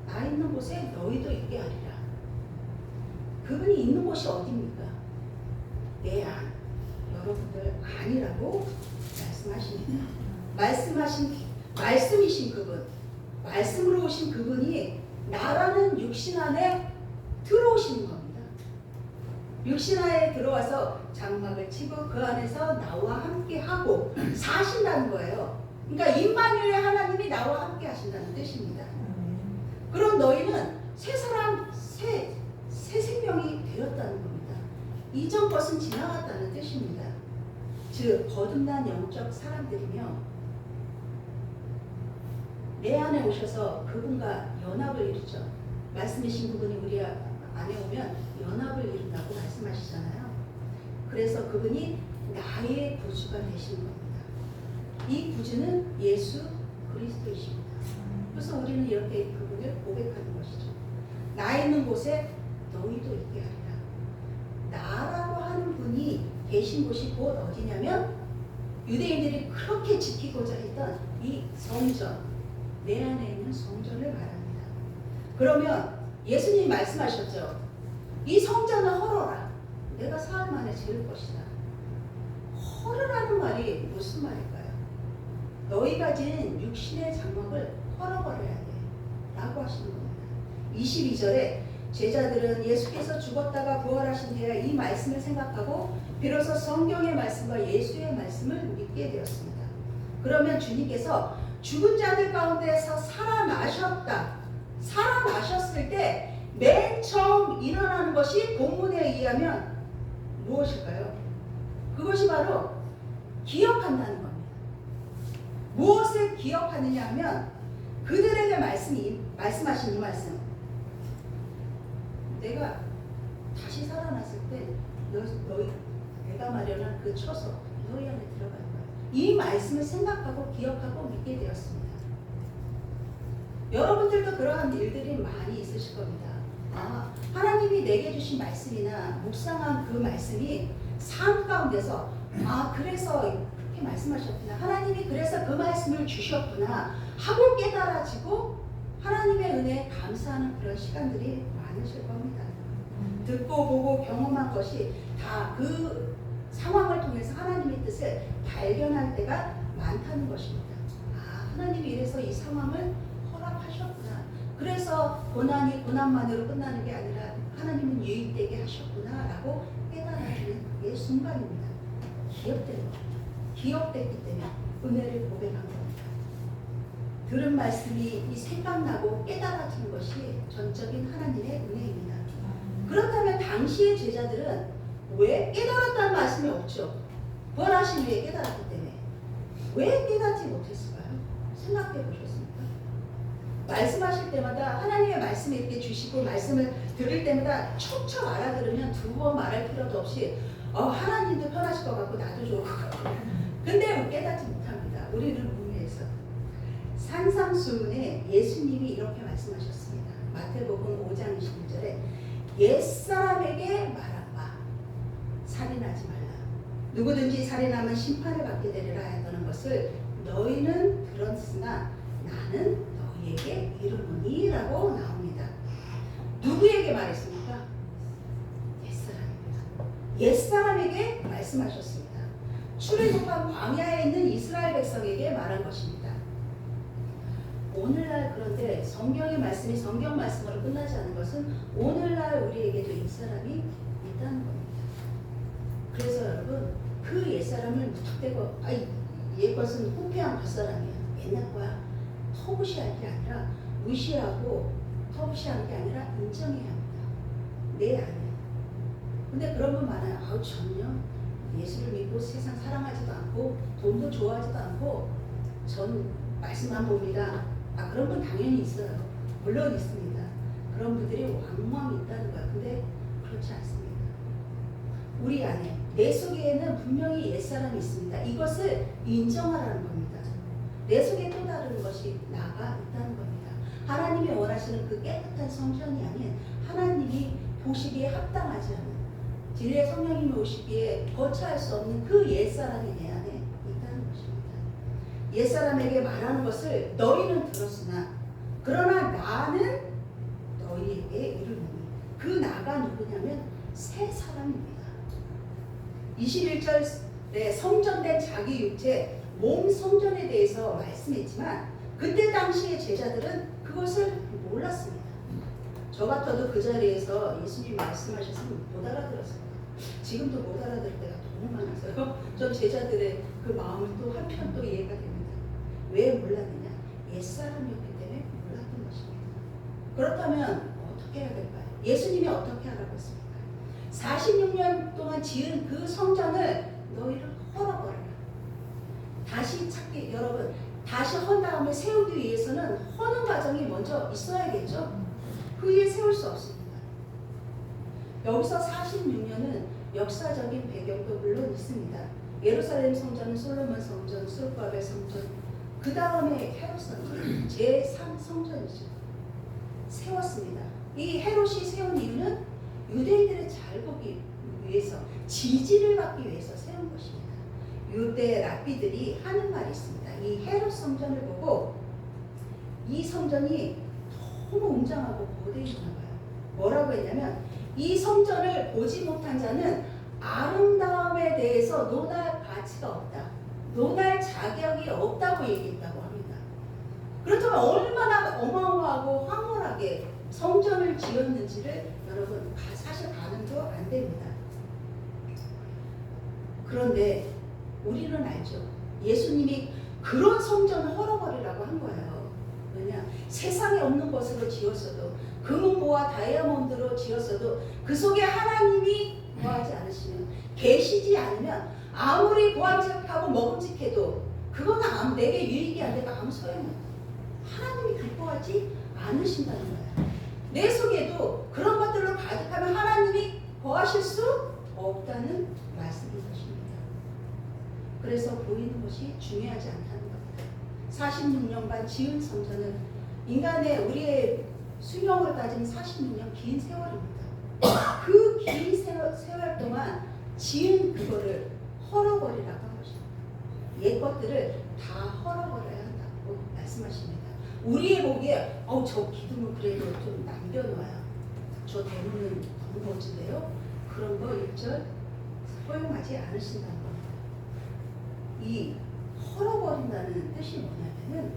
나 있는 곳에 너희도 있게 하리라. 그분이 있는 곳이 어디입니까? 내 안, 여러분들 안이라고 말씀하십니다. 말씀이신 그분, 말씀으로 오신 그분이 나라는 육신 안에 들어오시는 겁니다. 육신 안에 들어와서 장막을 치고 그 안에서 나와 함께 하고 사신다는 거예요. 그러니까 임마누엘 하나님이 나와 함께 하신다는 뜻입니다. 그럼 너희는 새 사람, 새 생명이 되었다는 겁니다. 이전 것은 지나갔다는 뜻입니다. 즉 거듭난 영적 사람들이며 내 안에 오셔서 그분과 연합을 이루죠. 말씀이신 그분이 우리 안에 오면 연합을 이룬다고 말씀하시잖아요. 그래서 그분이 나의 구주가 되시는 겁니다. 이 구주는 예수 그리스도이십니다. 그래서 우리는 이렇게 그분을 고백하는 것이죠. 나 있는 곳에 너희도 있게 하리라. 나라고 하는 분이 계신 곳이 곧 어디냐면 유대인들이 그렇게 지키고자 했던 이 성전, 내 안에 있는 성전을 말합니다. 그러면 예수님이 말씀하셨죠. 이 성전을 헐어라. 내가 사흘 만에 지을 것이다. 헐으라는 말이 무슨 말일까요? 너희 가진 육신의 장막을 헐어버려야 돼 라고 하시는 겁니다. 22절에 제자들은 예수께서 죽었다가 부활하신 뒤에 이 말씀을 생각하고 비로소 성경의 말씀과 예수의 말씀을 믿게 되었습니다. 그러면 주님께서 죽은 자들 가운데서 살아나셨을 때 맨 처음 일어나는 것이 본문에 의하면 무엇일까요? 그것이 바로 기억한다는 겁니다. 무엇을 기억하느냐 하면 그들에게 말씀하신 이 말씀, 내가 다시 살아났을 때 내가 마련한 그 처소 너희 안에 들어갈 거야. 이 말씀을 생각하고 기억하고 믿게 되었습니다. 여러분들도 그러한 일들이 많이 있으실 겁니다. 하나님이 내게 주신 말씀이나 묵상한 그 말씀이 삶 가운데서 그래서 그렇게 말씀하셨구나. 하나님이 그래서 그 말씀을 주셨구나 하고 깨달아지고 하나님의 은혜에 감사하는 그런 시간들이 많으실 겁니다. 듣고 보고 경험한 것이 다 그 상황을 통해서 하나님의 뜻을 발견할 때가 많다는 것입니다. 하나님이 이래서 이 상황을 허락하셨구나. 그래서 고난이 고난만으로 끝나는 게 아니라 하나님은 유익되게 하셨구나 라고 깨달아지는 게 순간입니다. 기억됐기 때문에 은혜를 고백한 겁니다. 들은 말씀이 생각나고 깨달아지는 것이 전적인 하나님의 은혜입니다. 그렇다면 당시의 제자들은 왜 깨달았다는 말씀이 없죠? 부활하신 후에 깨달았기 때문에 왜 깨닫지 못했을까요? 생각해 보셨습니까? 말씀하실 때마다 하나님의 말씀을 이렇게 주시고 말씀을 들을 때마다 척척 알아들으면 두 번 말할 필요도 없이 하나님도 편하실 것 같고 나도 좋을 것 같고 근데 왜 깨닫지 못합니다. 우리는 의미에서 산상수훈에 예수님이 이렇게 말씀하셨습니다. 마태복음 5장 21절에 옛사람에게 말한 바 살인하지 말라. 누구든지 살인하면 심판을 받게 되리라 하였다는 것을 너희는 들었으나 나는 너희에게 이르노니 라고 나옵니다. 누구에게 말했습니까? 옛사람입니다. 옛사람에게 말씀하셨습니다. 출애굽한 광야에 있는 이스라엘 백성에게 말한 것입니다. 오늘날 그런데 성경의 말씀이 성경 말씀으로 끝나지 않은 것은 오늘날 우리에게도 옛사람이 있다는 겁니다. 그래서 여러분 그 옛사람을 무턱대고 옛것은 후패한 겉사람이야. 옛날 거야. 터부시할 게 아니라 무시하고 터부시하는 게 아니라 인정해야 합니다. 내 안에. 근데 그런 분 많아요. 전요 예수를 믿고 세상 사랑하지도 않고 돈도 좋아하지도 않고 전 말씀만 봅니다. 그런 분 당연히 있어요. 물론 있습니다. 그런 분들이 왕왕 있다는 거야. 근데 그렇지 않습니다. 우리 안에 내 속에는 분명히 옛사람이 있습니다. 이것을 인정하라는 겁니다. 내 속에 또 다른 것이 나가 있다는 겁니다. 하나님이 원하시는 그 깨끗한 성전이 아닌 하나님이 보시기에 합당하지 않은 진리의 성령님이 오시기에 거처할 수 없는 그 옛사람이 내 안에 있다는 것입니다. 옛사람에게 말하는 것을 너희는 들었으나 그러나 나는 너희에게 이르노니 그 나가 누구냐면 새 사람입니다. 21절에 성전된 자기 육체 몸 성전에 대해서 말씀했지만 그때 당시의 제자들은 그것을 몰랐습니다. 저 같아도 그 자리에서 예수님 말씀하셨으면 못 알아들었습니다. 지금도 못 알아들을 때가 너무 많아서요. 전 제자들의 그 마음을 또 한편 또 이해가 됩니다. 왜 몰랐느냐? 옛사람이었기 때문에 몰랐던 것입니다. 그렇다면 어떻게 해야 될까요? 예수님이 어떻게 하라고 했습니까? 46년 동안 지은 그 성전을 너희를 헐어버려라. 다시 찾기, 여러분 다시 헌 다음에 세우기 위해서는 허는 과정이 먼저 있어야겠죠. 그 위에 세울 수 없습니다. 여기서 46년은 역사적인 배경도 물론 있습니다. 예루살렘 성전은 솔로몬 성전, 스룹바벨 성전, 그 다음에 헤롯 성전, 제3성전이죠. 세웠습니다. 이 헤롯이 세운 이유는 유대인들을 잘 보기 위해서, 지지를 받기 위해서 세운 것입니다. 유대 랍비들이 하는 말이 있습니다. 이 헤롯 성전을 보고 이 성전이 너무 웅장하고 거대했나 봐요. 뭐라고 했냐면 이 성전을 보지 못한 자는 아름다움에 대해서 논할 가치가 없다. 논할 자격이 없다고 얘기했다고 합니다. 그렇다면 얼마나 어마어마하고 황홀하게 성전을 지었는지를 여러분 사실 가늠도 안 됩니다. 그런데 우리는 알죠. 예수님이 그런 성전을 헐어버리라고 한 거예요. 왜냐? 세상에 없는 것으로 지었어도 금은보와 다이아몬드로 지었어도 그 속에 하나님이 거하지 않으시면, 계시지 않으면 아무리 보암직하고 먹음직해도 그거는 내게 유익이 안 되고 아무 소용이 없어요. 하나님이 기뻐하지 않으신다는 거예요. 내 속에도 그런 것들로 가득하면 하나님이 거하실 수 없다는 말씀인 것입니다. 그래서 보이는 것이 중요하지 않다는 겁니다. 46년간 지은 성전은 인간의 우리의 수명으로 따지면 46년 긴 세월입니다. 그 긴 세월 동안 지은 그거를 헐어버리라고 한 것입니다. 옛 것들을 다 헐어버려야 한다고 말씀하십니다. 우리의 보기에 저 기둥은 그래도 좀 남겨놓아요. 저 대문은 너무 멋진데요. 그런 거 1절 허용하지 않으신다는 겁니다. 이 헐어버린다는 뜻이 뭐냐면은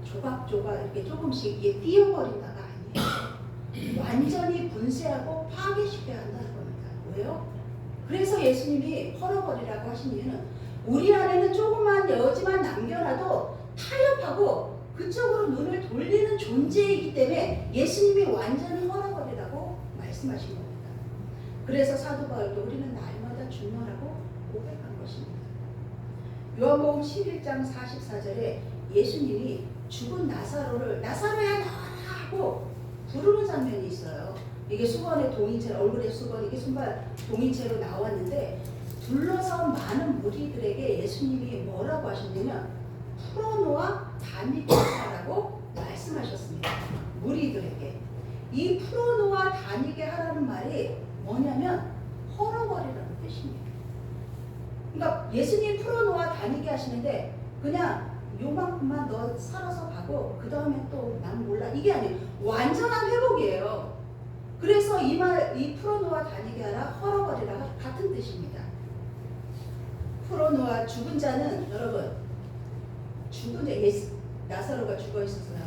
조각조각 이렇게 조금씩 이게 띄어버린다가 아니에요. 완전히 분쇄하고 파괴시켜야 한다는 겁니다. 왜요? 그래서 예수님이 헐어버리라고 하신 이유는 우리 안에는 조그만 여지만 남겨놔도 타협하고 그쪽으로 눈을 돌리는 존재이기 때문에 예수님이 완전히 헐어버리라고 말씀하신 겁니다. 그래서 사도 바울도 우리는 날마다 죽노라고 고백한 것입니다. 요한복음 11장 44절에 예수님이 죽은 나사로야 나와라 하고 부르는 장면이 있어요. 이게 수건에 동인채, 얼굴에 수건, 이게 손발 동인채로 나왔는데 둘러싸온 많은 무리들에게 예수님이 뭐라고 하셨냐면 풀어놓아 담이 되라고 말씀하셨습니다. 무리들에게. 이 풀어놓아 다니게 하라는 말이 뭐냐면 헐어버리라는 뜻입니다. 그러니까 예수님 풀어놓아 다니게 하시는데 그냥 요만큼만 너 살아서 가고 그 다음에 또 난 몰라 이게 아니에요. 완전한 회복이에요. 그래서 이 풀어놓아 다니게 하라 헐어버리라가 같은 뜻입니다. 풀어놓아 죽은 자는 여러분 죽은 자 나사로가 죽어 있었어요.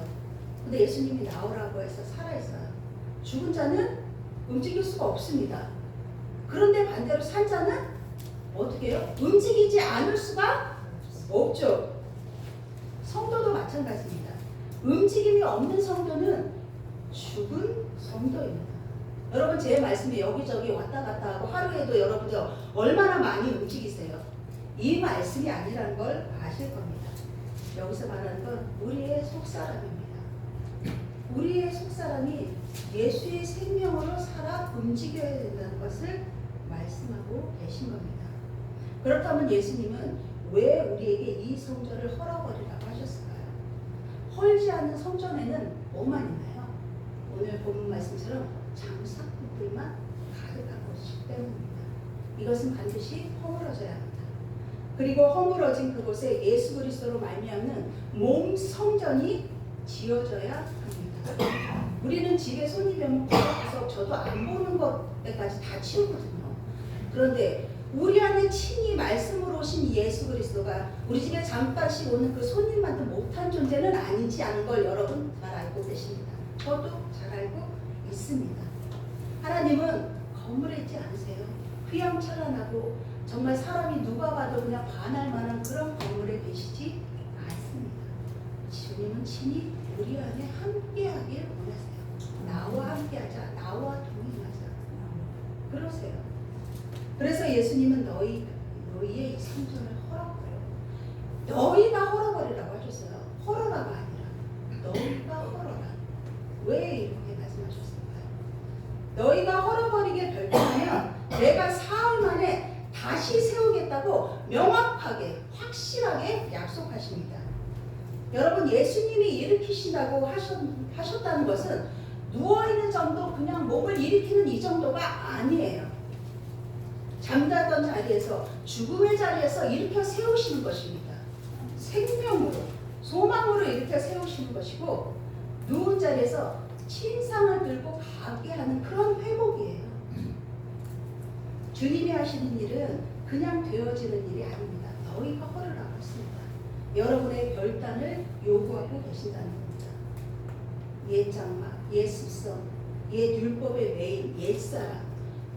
근데 예수님이 나오라고 해서 살아 있어요. 죽은 자는 움직일 수가 없습니다. 그런데 반대로 산 자는 어떻게 해요? 움직이지 않을 수가 없죠. 성도도 마찬가지입니다. 움직임이 없는 성도는 죽은 성도입니다. 여러분 제 말씀이 여기저기 왔다 갔다 하고 하루에도 여러분들 얼마나 많이 움직이세요? 이 말씀이 아니라는 걸 아실 겁니다. 여기서 말하는 건 우리의 속사람입니다. 우리의 속사람이 예수의 생명으로 살아 움직여야 된다는 것을 말씀하고 계신 겁니다. 그렇다면 예수님은 왜 우리에게 이 성전을 헐어버리라고 하셨을까요? 헐지 않는 성전에는 뭐만 있나요? 오늘 본문 말씀처럼 장사꾼들만 가득한 곳이기 때문입니다. 이것은 반드시 허물어져야 합니다. 그리고 허물어진 그곳에 예수 그리스도로 말미암는 몸 성전이 지어져야 합니다. 우리는 집에 손님이 오면 구석구석 저도 안 보는 것까지 다 치우거든요. 그런데 우리 안에 친히 말씀으로 오신 예수 그리스도가 우리 집에 잠깐씩 오는 그 손님만도 못한 존재는 아니지 않은 걸 여러분 잘 알고 계십니다. 저도 잘 알고 있습니다. 하나님은 건물에 있지 않으세요. 휘황찬란하고 정말 사람이 누가 봐도 그냥 반할 만한 그런 건물에 계시지 않습니다. 주님은 친히 우리 안에 함께하길 원하세요. 나와 함께하자. 나와 동행하자. 그러세요. 그래서 예수님은 너희의 이 성전을 헐어버려. 너희가 헐어버리라고 하셨어요. 헐어라가 아니라 너희가 헐어라. 왜 이렇게 말씀하셨을까요? 너희가 헐어버리게 결정하면 내가 사흘 만에 다시 세우겠다고 명확하게 확실하게 약속하십니다. 여러분 예수님이 일으키신다고 하셨다는 것은 누워있는 정도 그냥 몸을 일으키는 이 정도가 아니에요. 잠자던 자리에서 죽음의 자리에서 일으켜 세우시는 것입니다. 생명으로 소망으로 일으켜 세우시는 것이고 누운 자리에서 침상을 들고 가게 하는 그런 회복이에요. 주님이 하시는 일은 그냥 되어지는 일이 아닙니다. 너희가 헐으라고 했습니다. 여러분의 결단을 요구하고 계신다는 겁니다. 옛 장막, 옛 습성, 옛 율법의 메인, 옛사람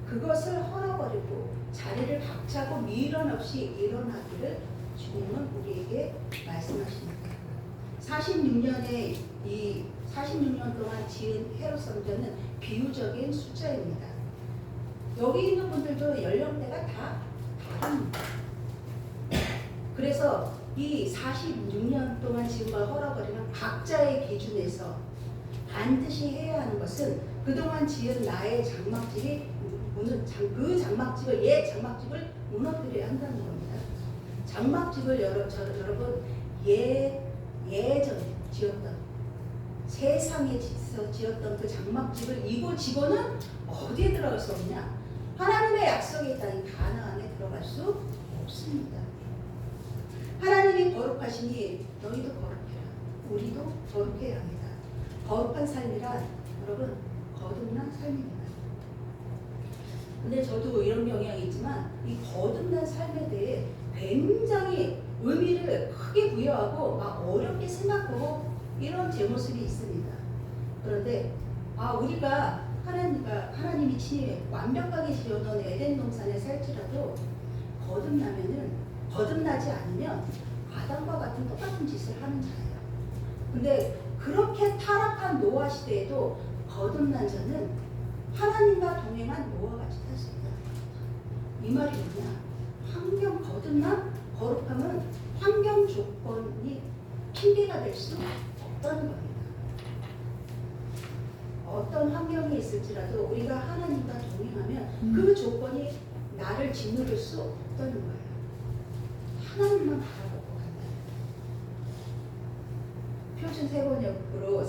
그것을 헐어버리고 자리를 박차고 미련 없이 일어나기를 주님은 우리에게 말씀하십니다. 46년 동안 지은 헤롯 성전은 비유적인 숫자입니다. 여기 있는 분들도 연령대가 다 다릅니다. 그래서 이 46년 동안 지은 걸 헐어버리는 각자의 기준에서 반드시 해야 하는 것은 그동안 지은 나의 장막집이 그 장막집을 옛 장막집을 무너뜨려야 한다는 겁니다. 장막집을 여러분 예전에 지었던 세상에서 지었던 그 장막집을 이고지고는 어디에 들어갈 수 없냐? 하나님의 약속에 있다는 가나안에 들어갈 수 없습니다. 하나님이 거룩하시니 너희도 거룩해라. 우리도 거룩해야 합니다. 거룩한 삶이란 여러분 거듭난 삶입니다. 근데 저도 이런 경향이 있지만 이 거듭난 삶에 대해 굉장히 의미를 크게 부여하고 막 어렵게 생각하고 이런 제 모습이 있습니다. 그런데 우리가 하나님이 친히 완벽하게 지어놓은 에덴 동산에 살지라도 거듭나지 않으면 아담과 같은 똑같은 짓을 하는 자예요. 근데 그렇게 타락한 노아 시대에도 거듭난 자는 하나님과 동행한 노아 같이 할 수 있다. 이 말이 뭐냐? 거듭남, 거룩함은 환경 조건이 핑계가 될 수 없다는 겁니다. 어떤 환경이 있을지라도 우리가 하나님과 동행하면 그 조건이 나를 짓누를 수 없다는 거예요. 하나님만 바라보고 간다. 표준 세번역으로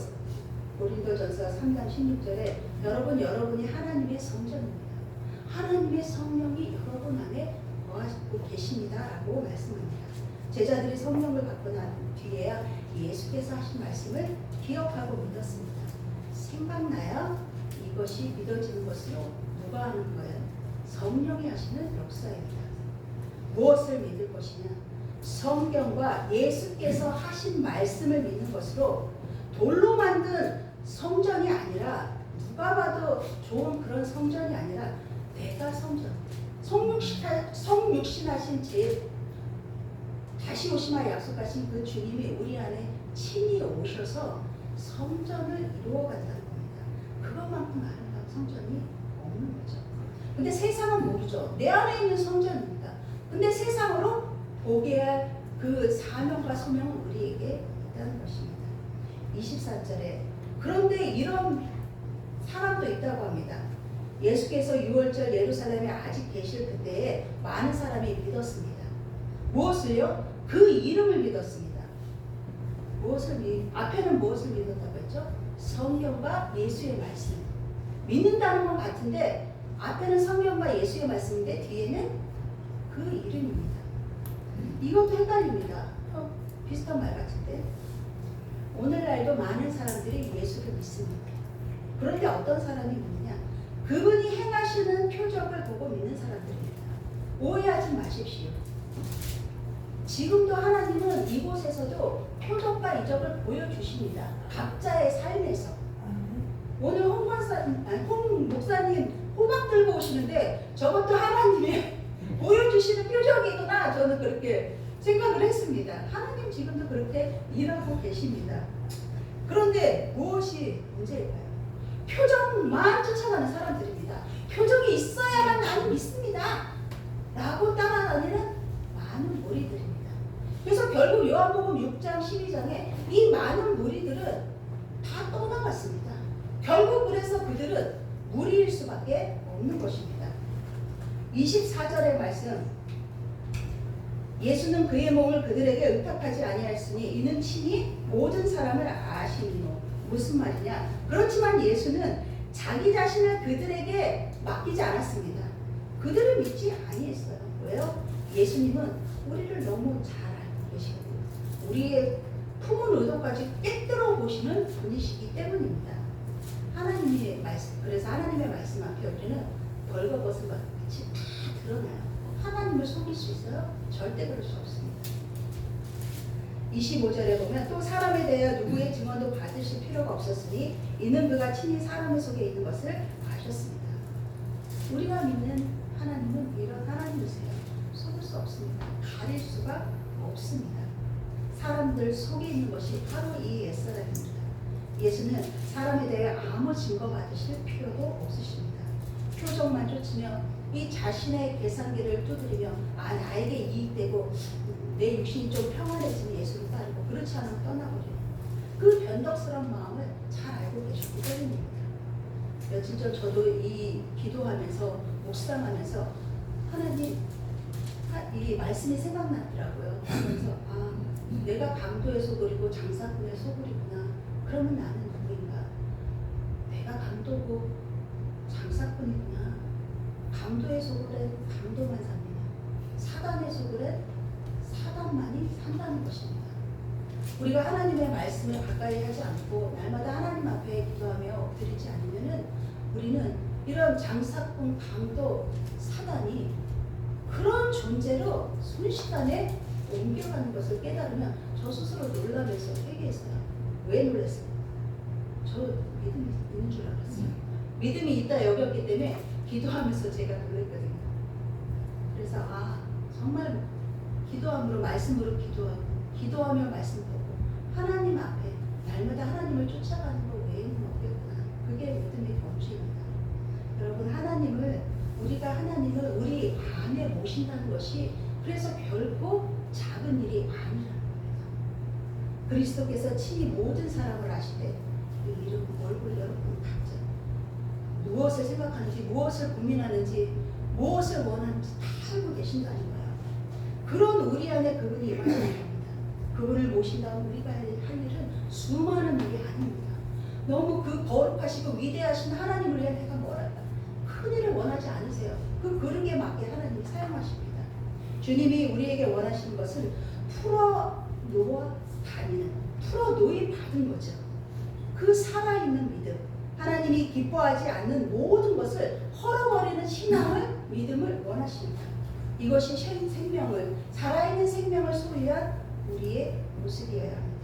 고린도전서 3장 16절에 여러분이 하나님의 성전입니다. 하나님의 성령이 여러분 안에 거하고 계십니다라고 말씀합니다. 제자들이 성령을 받고 난 뒤에야 예수께서 하신 말씀을 기억하고 믿었습니다. 생각나야 이것이 믿어지는 것으로 누가 하는 거예요? 성령이 하시는 역사입니다. 무엇을 믿을 것이냐? 성경과 예수께서 하신 말씀을 믿는 것으로 돌로 만든 성전이 아니라 누가 봐도 좋은 그런 성전이 아니라 내가 성전, 성육신하신 제 다시 오시마 약속하신 그 주님이 우리 안에 친히 오셔서 성전을 이루어간다는 겁니다. 그것만큼 아름다운 성전이 없는 거죠. 근데 세상은 모르죠. 내 안에 있는 성전입니다. 근데 세상으로 보게 할 그 사명과 소명은 우리에게 있다는 것입니다. 24절에 그런데 이런 사람도 있다고 합니다. 예수께서 6월절 예루살렘에 아직 계실 그때에 많은 사람이 믿었습니다. 무엇을요? 그 이름을 믿었습니다. 앞에는 무엇을 믿었다고 했죠? 성경과 예수의 말씀. 믿는다는 건 같은데 앞에는 성경과 예수의 말씀인데 뒤에는 그 이름입니다. 이것도 헷갈립니다. 비슷한 말 같은데 오늘날도 많은 사람들이 예수를 믿습니다. 그런데 어떤 사람이 믿느냐? 그분이 행하시는 표적을 보고 믿는 사람들입니다. 오해하지 마십시오. 지금도 하나님은 이곳에서도 표적과 이적을 보여주십니다. 각자의 삶에서. 오늘 홍 목사님 호박 들고 오시는데 저것도 하나님의 보여주시는 표적이구나. 저는 그렇게 생각을 했습니다. 하나님 지금도 그렇게 일하고 계십니다. 그런데 무엇이 문제일까요? 표정만 쫓아가는 사람들입니다. 표정이 있어야만 나는 믿습니다. 라고 따라다니는 많은 무리들입니다. 그래서 결국 요한복음 6장 12장에 이 많은 무리들은 다 떠나갔습니다. 결국 그래서 그들은 무리일 수밖에 없는 것입니다. 24절의 말씀 예수는 그의 몸을 그들에게 의탁하지 아니하였으니 이는 친히 모든 사람을 아시니요. 무슨 말이냐? 그렇지만 예수는 자기 자신을 그들에게 맡기지 않았습니다. 그들을 믿지 아니했어요. 왜요? 예수님은 우리를 너무 잘 알고 계시고 우리의 품은 의도까지 꿰뚫어 보시는 분이시기 때문입니다. 하나님의 말씀, 그래서 하나님의 말씀 앞에 우리는 벌거벗은 것 같이 다 드러나요. 하나님을 속일 수 있어요? 절대 그럴 수 없습니다. 25절에 보면 또 사람에 대하여 누구의 증언도 받으실 필요가 없었으니 이는 그가 친히 사람의 속에 있는 것을 아셨습니다. 우리가 믿는 하나님은 이런 하나님이세요. 속을 수 없습니다. 가릴 수가 없습니다. 사람들 속에 있는 것이 바로 이 옛사람입니다. 예수는 사람에 대해 아무 증거 받으실 필요도 없으십니다. 표정만 쫓으며 이 자신의 계산기를 두드리며 나에게 이익되고 내 육신이 좀 평안해지면 예수를 따르고 그렇지 않으면 떠나버려요. 그 변덕스러운 마음을 잘 알고 계셨기 때문입니다. 며칠 전 저도 이 기도하면서 묵상하면서 하나님 이 말씀이 생각나더라고요. 그래서 내가 강도의 소굴이고 장사꾼의 소굴이구나. 그러면 나는 누구인가? 내가 강도고 장사꾼이구나. 강도의 소굴엔 강도만 삽니다. 사단의 소굴엔 사단만이 산다는 것입니다. 우리가 하나님의 말씀을 가까이 하지 않고 날마다 하나님 앞에 기도하며 엎드리지 않으면은 우리는 이런 장사꾼, 강도, 사단이 그런 존재로 순식간에 옮겨가는 것을 깨달으면 저 스스로 놀라면서 회개했어요. 왜 놀랐어요? 저 믿음이 있는 줄 알았어요. 믿음이 있다 여겼기 때문에 기도하면서 제가 놀랐거든요. 그래서 정말 기도함으로 말씀으로 기도하며 말씀 보고 하나님 앞에 날마다 하나님을 쫓아가는 것 외에는 없겠구나. 그게 믿음의 경주입니다. 여러분 우리가 하나님을 우리 안에 모신다는 것이 그래서 결코 작은 일이 아니라는 겁니다. 그리스도께서 친히 모든 사람을 아시되 이 이름 얼굴 여러분 각자 무엇을 생각하는지 무엇을 고민하는지 무엇을 원하는지 다 알고 계신다는 거예요. 그런 우리 안에 그분이 임하는 겁니다. 그분을 모신 다음 우리가 할 일은 수많은 일이 아닙니다. 너무 그 거룩하시고 위대하신 하나님을 위해 내가 뭘 한다. 큰 일을 원하지 않으세요. 그 그릇에 맞게 하나님이 사용하십니다. 주님이 우리에게 원하시는 것은 풀어놓아 다니는, 풀어놓이 받은 거죠. 그 살아있는 믿음, 하나님이 기뻐하지 않는 모든 것을 헐어버리는 신앙을, 믿음을 원하십니다. 이것이 생명을, 살아있는 생명을 소유한 우리의 모습이어야 합니다.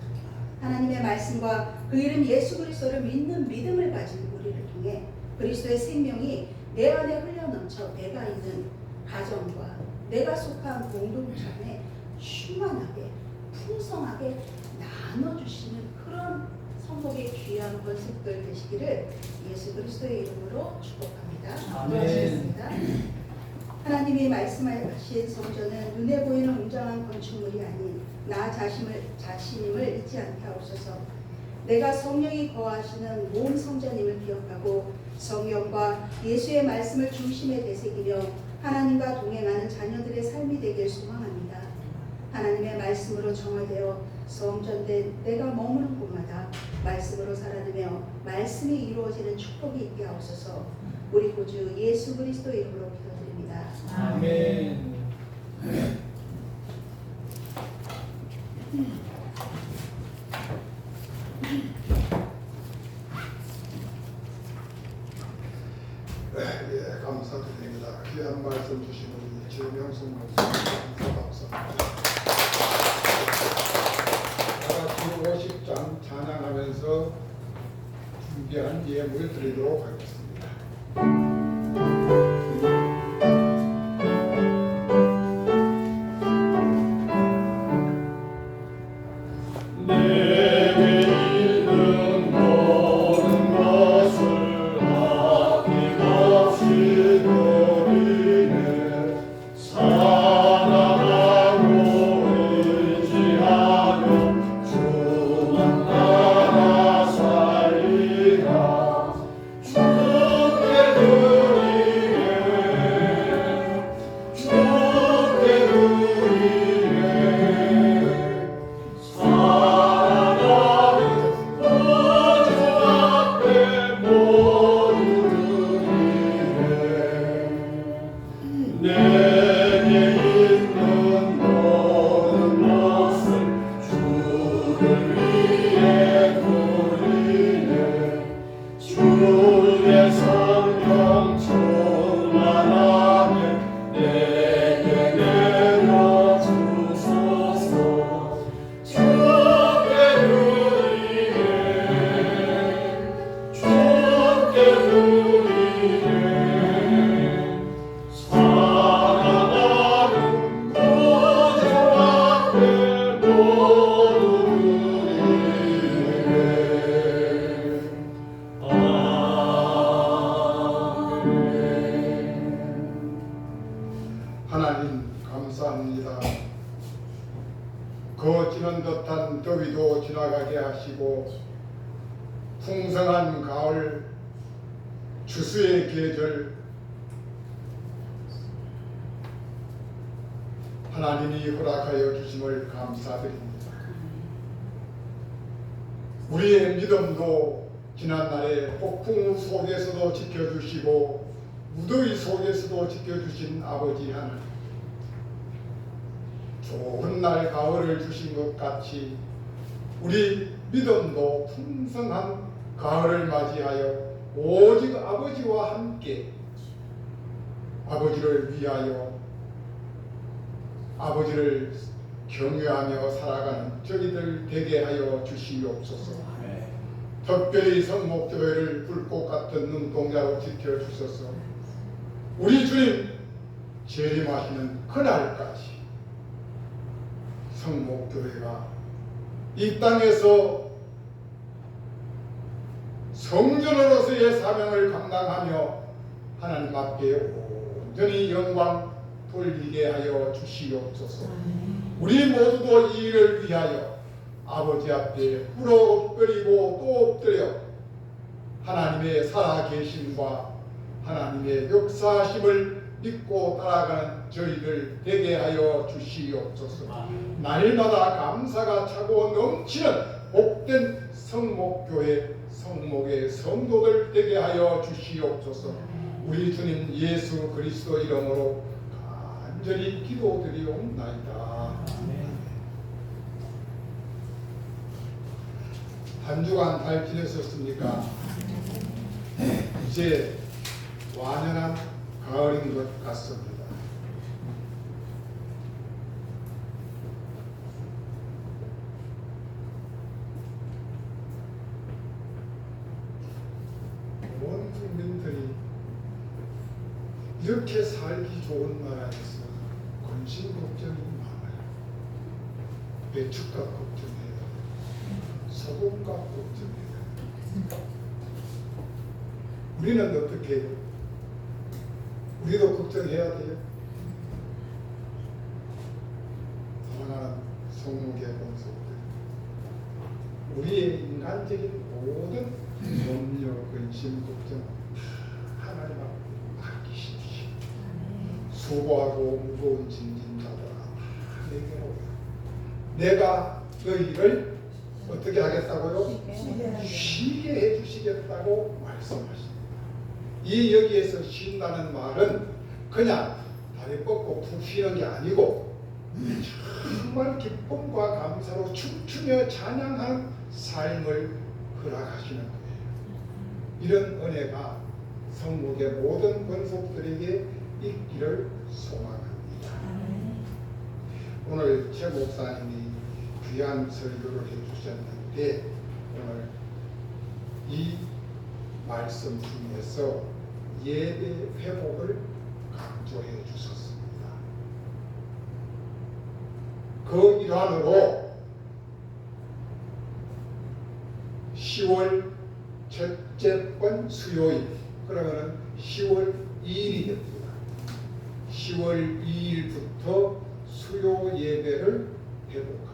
하나님의 말씀과 그 이름 예수 그리스도를 믿는 믿음을 가진 우리를 통해 그리스도의 생명이 내 안에 흘러넘쳐 내가 있는 가정과 내가 속한 공동체 안에 충만하게 풍성하게 나눠주시는 그런 성복의 귀한 권속들 되시기를 예수 그리스도의 이름으로 축복합니다. 아멘. 기도하시겠습니다. 하나님이 말씀하신 성전은 눈에 보이는 웅장한 건축물이 아닌 나 자신임을 잊지 않게 하옵소서. 내가 성령이 거하시는 몸 성전임을 기억하고 성령과 예수의 말씀을 중심에 되새기며 하나님과 동행하는 자녀들의 삶이 되길 소망합니다. 하나님의 말씀으로 정화되어 성전된 내가 머무는 곳마다 말씀으로 살아내며 말씀이 이루어지는 축복이 있게 하옵소서. 우리 구주 예수 그리스도 이름으로 기도드립니다. 아멘. 예, 감사드립니다. 귀한 말씀 주신 우리 최명순 목사님 감사합니다. 다같이 50장 찬양하면서 준비한 예물 드리도록 하겠습니다. 하나님 감사합니다. 거치는 듯한 더위도 지나가게 하시고 풍성한 가을 추수의 계절 하나님이 허락하여 주심을 감사드립니다. 우리의 믿음도 지난날에 폭풍 속에서도 지켜주시고 무더위 속에서도 지켜주신 아버지 하나님, 좋은 날 가을을 주신 것 같이 우리 믿음도 풍성한 가을을 맞이하여 오직 아버지와 함께 아버지를 위하여 아버지를 경외하며 살아가는 저희들 되게 하여 주시옵소서. 특별히 성목교회를 불꽃 같은 눈동자로 지켜주셔서 우리 주님 재림하시는 그날까지 성목교회가 이 땅에서 성전으로서의 사명을 감당하며 하나님 앞에 온전히 영광 돌리게 하여 주시옵소서. 우리 모두도 이 일을 위하여 아버지 앞에 꿇어 엎드리고 또 엎드려 하나님의 살아계심과 하나님의 역사하심을 믿고 따라가는 저희들 되게 하여 주시옵소서. 날마다 감사가 차고 넘치는 복된 성목교회 성목의 성도들 되게 하여 주시옵소서. 우리 주님 예수 그리스도 이름으로 간절히 기도드리옵나이다. 한 주간 잘 지내셨습니까? 이제 완연한 가을인 것 같습니다. 온 국민들이 이렇게 살기 좋은 나라에서 근심 걱정이 많아요. 배추값 걱정해요. 소금값 걱정해요. 우리는 어떻게 해요? 우리도 걱정해야 돼요. 사랑하는 성목의 본속들, 우리의 인간적인 모든 염려, 근심, 걱정 하나님 앞에 맡기십시오. 수고하고 무거운 짐진자들아 내게로 오라. 내가 너희를 어떻게 하겠다고요? 쉬게 해주시겠다고 말씀하십니다. 이 여기에서 쉰다는 말은 그냥 다리 뻗고 푹 쉬는 게 아니고 정말 기쁨과 감사로 춤추며 찬양하는 삶을 허락하시는 거예요. 이런 은혜가 성목의 모든 권속들에게 있기를 소망합니다. 오늘 최 목사님이 귀한 설교를 해주셨는데 오늘 이 말씀 중에서 예배 회복을 강조해 주셨습니다. 그 일환으로 10월 첫째 번 수요일, 그러면 10월 2일이 됩니다. 10월 2일부터 수요 예배를 회복합니다.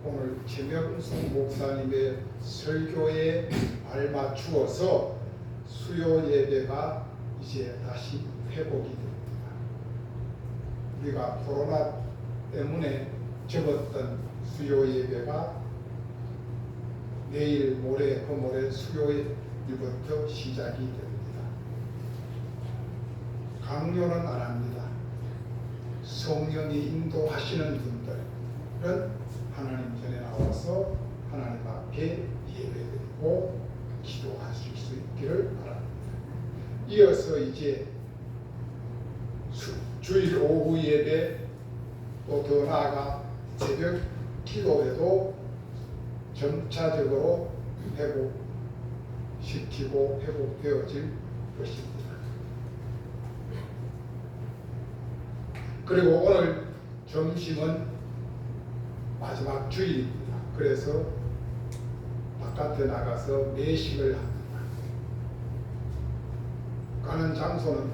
오늘 최명순 목사님의 설교에 발맞추어서 수요 예배가 이제 다시 회복이 됩니다. 우리가 코로나 때문에 접었던 수요 예배가 내일, 모레, 금모레 수요일부터 시작이 됩니다. 강요는 안 합니다. 성령이 인도하시는 분들은 하나님 전에 나와서 하나님 앞에 예배드리고 기도하실 수 있기를 바랍니다. 이어서 이제 주일 오후 예배 또 더 나아가 새벽 기도에도 점차적으로 회복시키고 회복되어질 것입니다. 그리고 오늘 점심은 마지막 주일입니다. 그래서 바깥에 나가서 매식을 합니다. 가는 장소는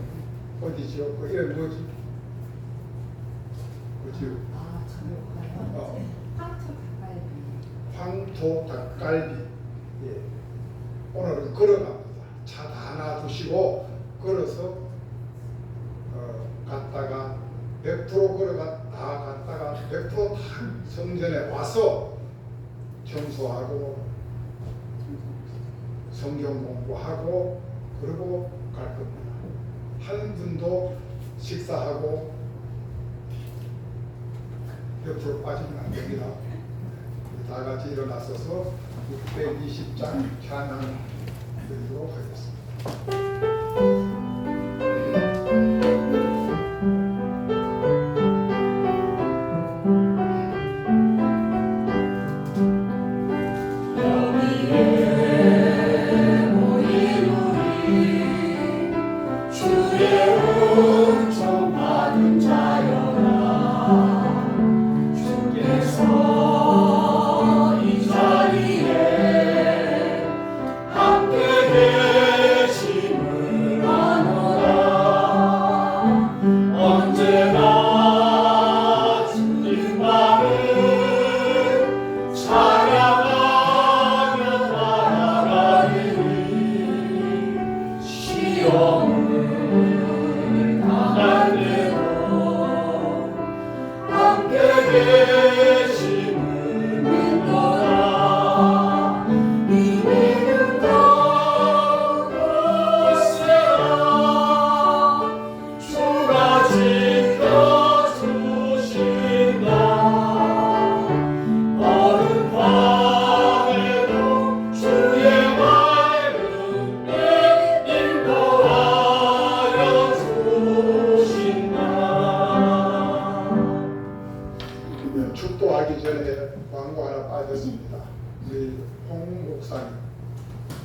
어디죠? 그 이름 뭐지? 그죠? 황토 닭갈비. 예. 오늘은 걸어갑니다. 차 다 놔두시고 걸어서 갔다가 100% 갔다가 100% 성전에 와서 청소하고 성경 공부하고 그러고 갈 겁니다. 한 분도 식사하고 100% 빠지면 안 됩니다. 다 같이 일어나서서 620장 찬양 드리도록 하겠습니다. 계심을 믿노라. 목사님,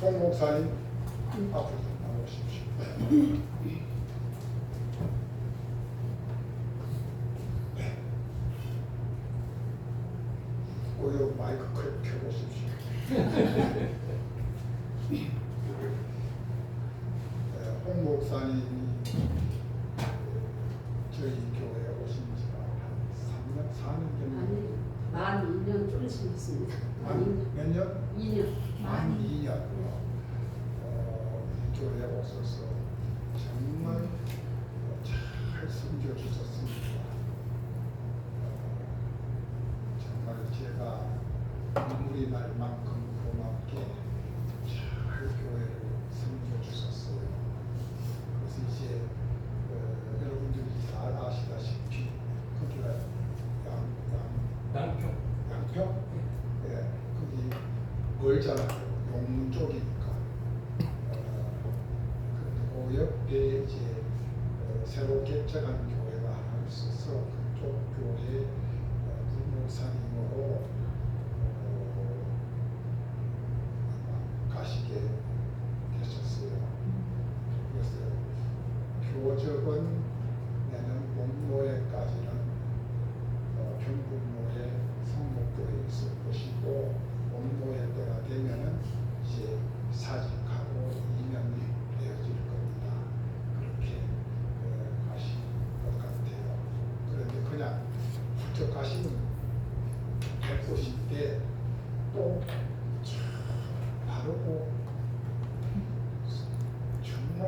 홍 목사님 앞으로 좀 나오십시오. 오히려 마이크 켜보십시오. 홍 목사님이 저희 교회에 오신 지가 한 3년, 4년 정도. 만 2년 조금씩 있습니다. 몇 년? 2년. 만 2년. 이 교회에 오셔서 정말 잘 섬겨주셨습니다. 정말 제가 눈물이 날 만큼 고맙게 잘 교회를 섬겨주셨어요. 그래서 이제 여러분들이 잘 아시다시피 거기가 양평? 예, 거기 멀잖아요. 용문 쪽이니까. 그리고 옆에 이제 새로 개척한 교회가 하나 있어서 그쪽 교회 부목사님으로 가시게 되셨어요. 그래서 교적은 내년 목노회까지는 경북노회 성목교에 있을 것이고 목노회 때가 되면은 이제 사직하고 이면이 되어질 겁니다. 그렇게 하실 것 같아요. 그런데 그냥 훌쩍 가시면 해보실 때 또 바르고 정말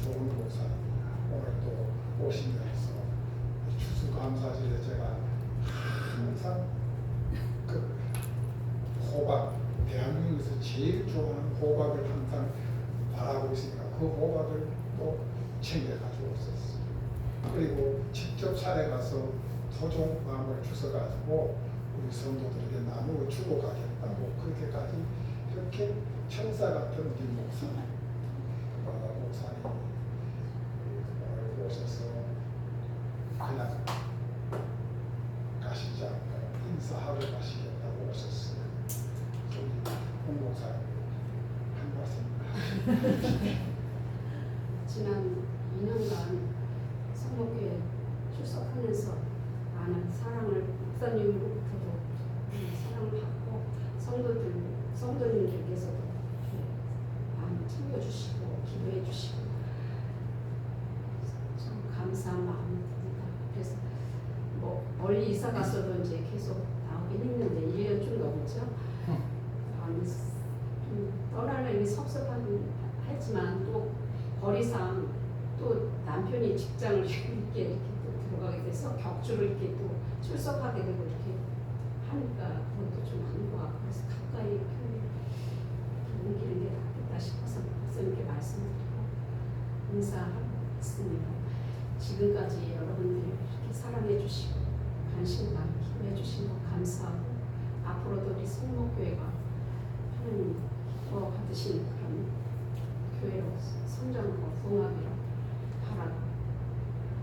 좋은 목사입니다. 오늘 또 오시면서 추수감사절에 제가 항상 그 호박, 대한민국에서 제일 좋아하는 호박을 항상 바라고 있으니까 그 호박을 또 챙겨 가지고 있었어요. 그리고 직접 산에 가서 토종감을 주워가지고 우리 성도들에게 나누어 주고 가겠다고 그렇게까지 이렇게 천사 같은 우리 목사님 오늘 오셔서 그냥 가시지 않고 인사하러 가시겠다고 오셨어요. 저희 홍 목사님 한 말씀 하시죠. 지난 2년간 성목교회 출석하면서 많은 사랑을 목사님으로부터도 사랑을 받고 성도님들께서도 많이 챙겨주시고 기도해 주시고 참 감사한 마음이 듭니다. 그래서 뭐 멀리 이사 가서도 이제 계속 나오긴 했는데 1년 좀 넘었죠. 좀 떠나려니 섭섭하지만 또 거리상 또 남편이 직장을 이렇게 또 들어가게 돼서 격주로 이렇게 또 출석하게 되고 이렇게 하니까 그것도 좀 아닌 것 같고 그래서 가까이 교회 옮기는 게 낫겠다 싶어서 목사님께 말씀드리고 인사했습니다. 지금까지 여러분들이 이렇게 사랑해 주시고 관심과 기도해 주신 것 감사하고 앞으로도 우리 성목교회가 하나님 기뻐 받으시는 그런 교회로 성장하고 봉합이로 바라고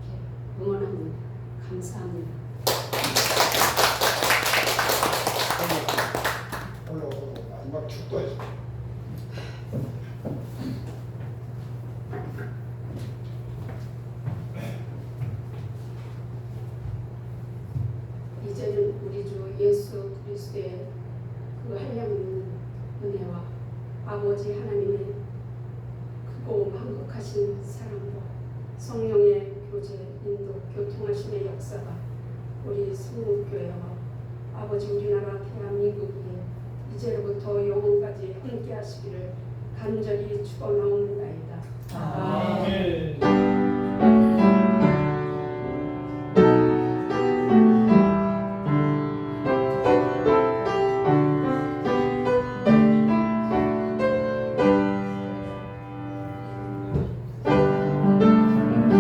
이렇게 응원합니다. 감사합니다. 올라오고 마지막 축도해줘. 이제는 우리 주 예수 그리스도의 그 한량없는 은혜와 아버지 하나님의 크고 만극하신 사랑과 성령의 교제, 인도, 교통하심의 역사가 우리 성목교회와 아버지 우리나라 대한민국에 이제로부터 영원까지 함께 하시기를 간절히 축원하옵나이다. 아멘.